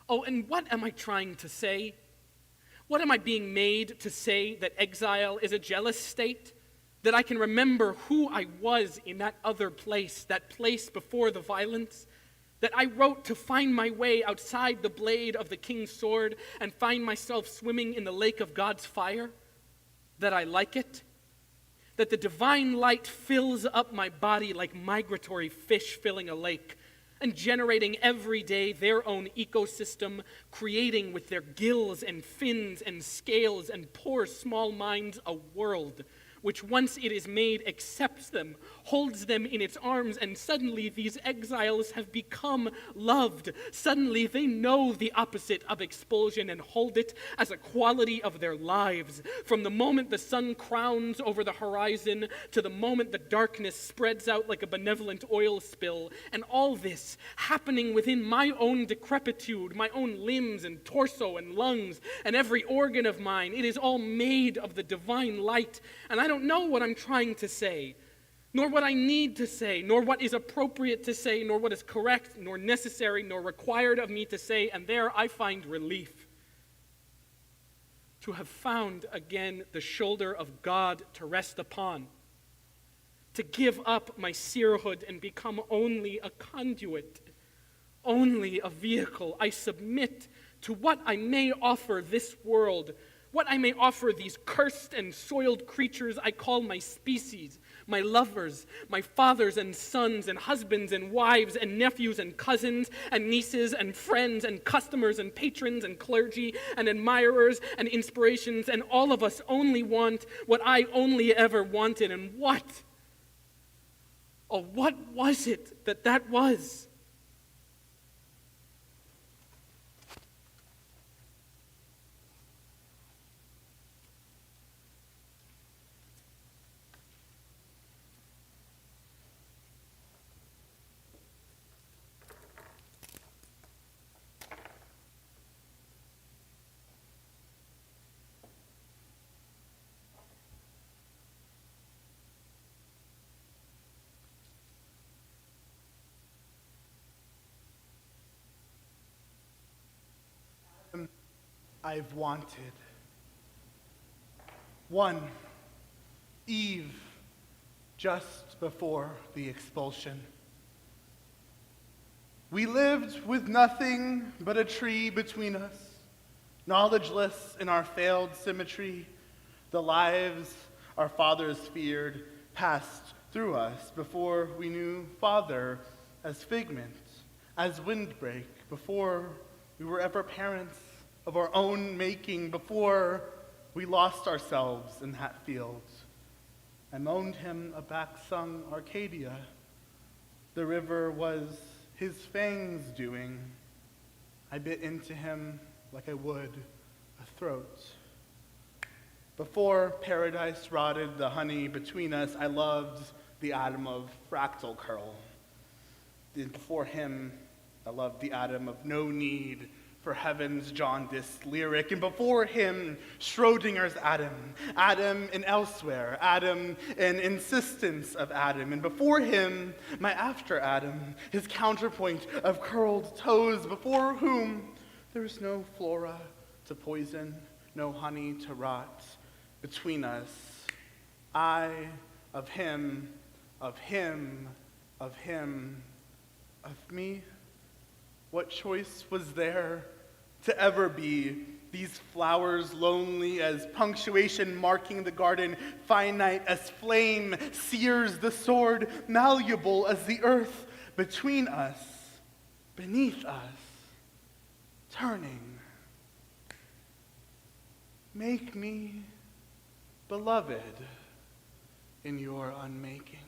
Oh, and what am I trying to say? What am I being made to say, that exile is a jealous state? That I can remember who I was in that other place, that place before the violence? That I wrote to find my way outside the blade of the king's sword and find myself swimming in the lake of God's fire? That I like it? That the divine light fills up my body like migratory fish filling a lake, and generating every day their own ecosystem, creating with their gills and fins and scales and poor small minds a world which once it is made accepts them, holds them in its arms, and suddenly these exiles have become loved. Suddenly they know the opposite of expulsion and hold it as a quality of their lives. From the moment the sun crowns over the horizon to the moment the darkness spreads out like a benevolent oil spill, and all this happening within my own decrepitude, my own limbs and torso and lungs and every organ of mine, it is all made of the divine light, and I don't know what I'm trying to say, nor what I need to say, nor what is appropriate to say, nor what is correct, nor necessary, nor required of me to say, and there I find relief. To have found again the shoulder of God to rest upon, to give up my seerhood and become only a conduit, only a vehicle. I submit to what I may offer this world, what I may offer these cursed and soiled creatures I call my species, my lovers, my fathers and sons and husbands and wives and nephews and cousins and nieces and friends and customers and patrons and clergy and admirers and inspirations, and all of us only want what I only ever wanted. And what? Oh, what was it that was? I've wanted. 1. Eve, just before the expulsion. We lived with nothing but a tree between us, knowledgeless in our failed symmetry. The lives our fathers feared passed through us before we knew father as figment, as windbreak, before we were ever parents of our own making, before we lost ourselves in that field. I moaned him a back-sung Arcadia. The river was his fangs doing. I bit into him like I would a throat. Before paradise rotted the honey between us, I loved the atom of fractal curl. And before him, I loved the atom of no need for heaven's jaundiced lyric. And before him, Schrodinger's atom, Adam and elsewhere, Adam and insistence of Adam. And before him, my after Adam, his counterpoint of curled toes, before whom there is no flora to poison, no honey to rot. Between us, I of him, of him, of him, of me. What choice was there to ever be these flowers lonely as punctuation marking the garden, finite as flame sears the sword, malleable as the earth between us, beneath us, turning. Make me beloved in your unmaking.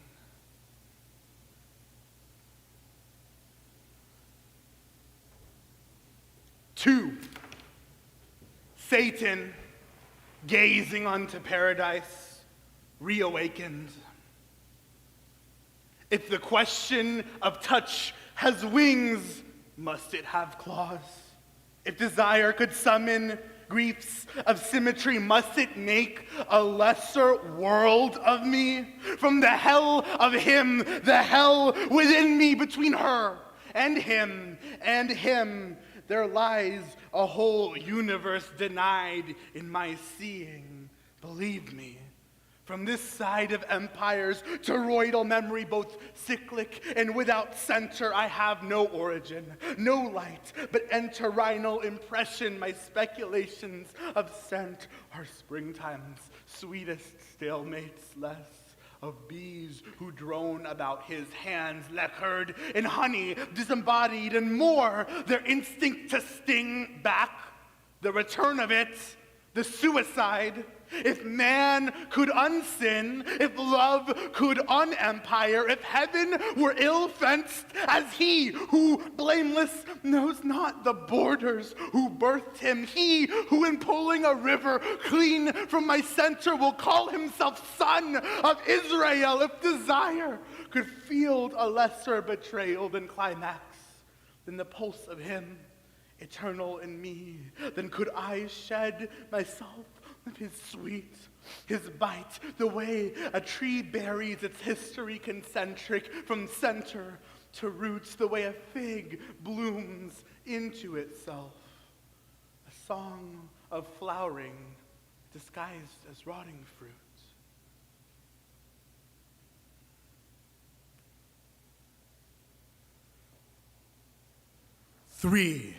Two, Satan, gazing unto paradise, reawakened. If the question of touch has wings, must it have claws? If desire could summon griefs of symmetry, must it make a lesser world of me? From the hell of him, the hell within me, between her and him, and him. There lies a whole universe denied in my seeing. Believe me, from this side of empires, toroidal memory, both cyclic and without center, I have no origin, no light, but entorhinal impression. My speculations of scent are springtime's sweetest stalemates, less of bees who drone about his hands, lacquered in honey, disembodied, and more, their instinct to sting back, the return of it, the suicide. If man could unsin, if love could unempire, if heaven were ill-fenced as he who, blameless, knows not the borders, who birthed him, he who in pulling a river clean from my center will call himself son of Israel, if desire could field a lesser betrayal than climax, than the pulse of him, eternal in me, then could I shed myself with his sweet, his bite, the way a tree buries its history concentric from center to roots, the way a fig blooms into itself, a song of flowering disguised as rotting fruit. Three.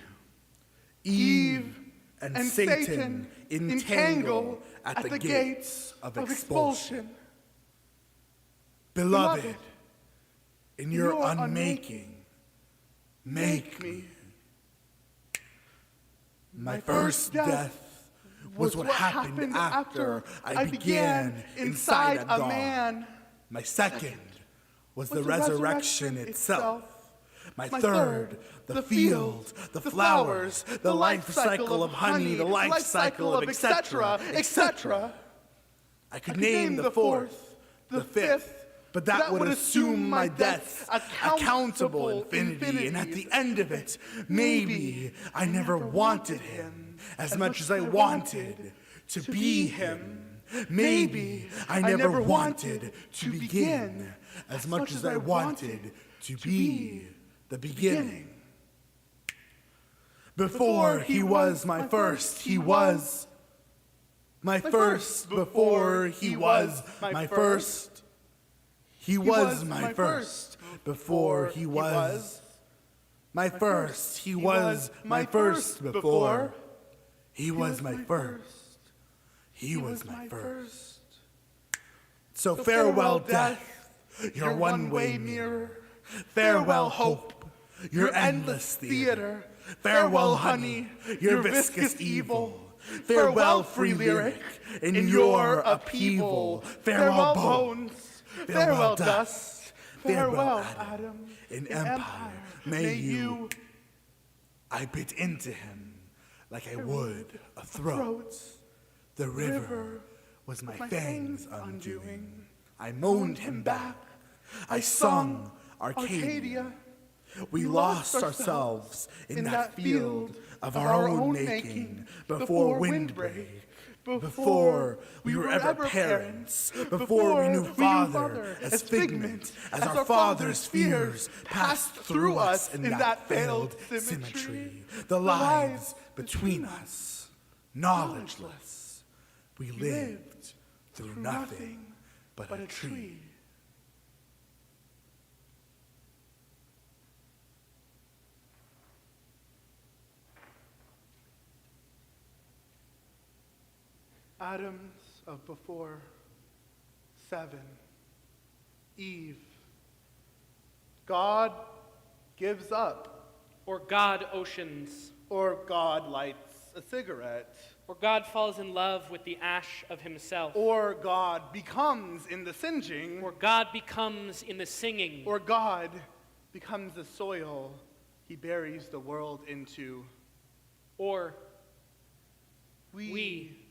Eve and Satan entangle at the gates of expulsion. Beloved, in your unmaking, make me. My first death was what happened after I began inside a man. My second was the resurrection itself. My third, the field, the flowers, the life cycle of honey, the life cycle of etc., etc. I could name the fourth, the fifth, but that would assume my death's accountable infinity. And at the end of it, maybe I never wanted him as much as I wanted to be him. Maybe I never wanted to begin as much as I wanted to be the beginning. Before he was my first, he was my first. Before he was my first, he was my first. Before he was my first, he was my first. Before he was my first, he was my first. So farewell, death, your one-way mirror. Farewell, hope, your endless theater. Farewell, honey, your viscous evil. Farewell, free lyric, in your upheaval. Farewell, bones. Farewell, dust. Farewell, Adam, in empire. May you. I bit into him like I would a throat. The river was my fangs undoing. I moaned him back. I sung Arcadia. We lost ourselves in that field of our own making before windbreak, before we were ever parents, before we knew father as figment, as our father's fears passed through us in that failed symmetry. The lives between us, knowledgeless, we lived through nothing but a tree. Adams of before, 7. Eve. God gives up. Or God oceans. Or God lights a cigarette. Or God falls in love with the ash of himself. Or God becomes in the singeing. Or God becomes in the singing. Or God becomes the soil he buries the world into. Or we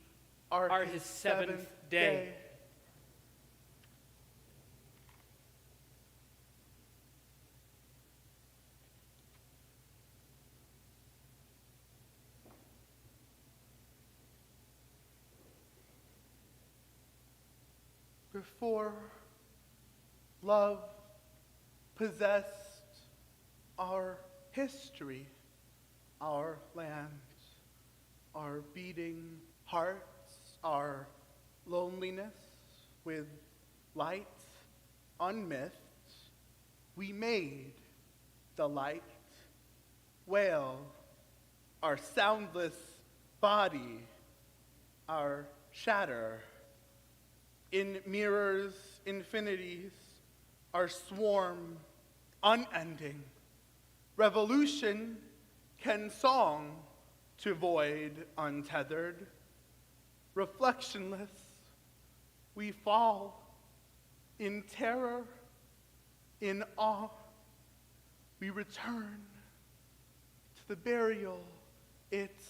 are his seventh day. Before love possessed our history, our land, our beating hearts, our loneliness with light unmythed, we made the light wail, our soundless body, our shatter. In mirrors, infinities, our swarm, unending. Revolution can song to void untethered. Reflectionless, we fall in terror, in awe. We return to the burial, its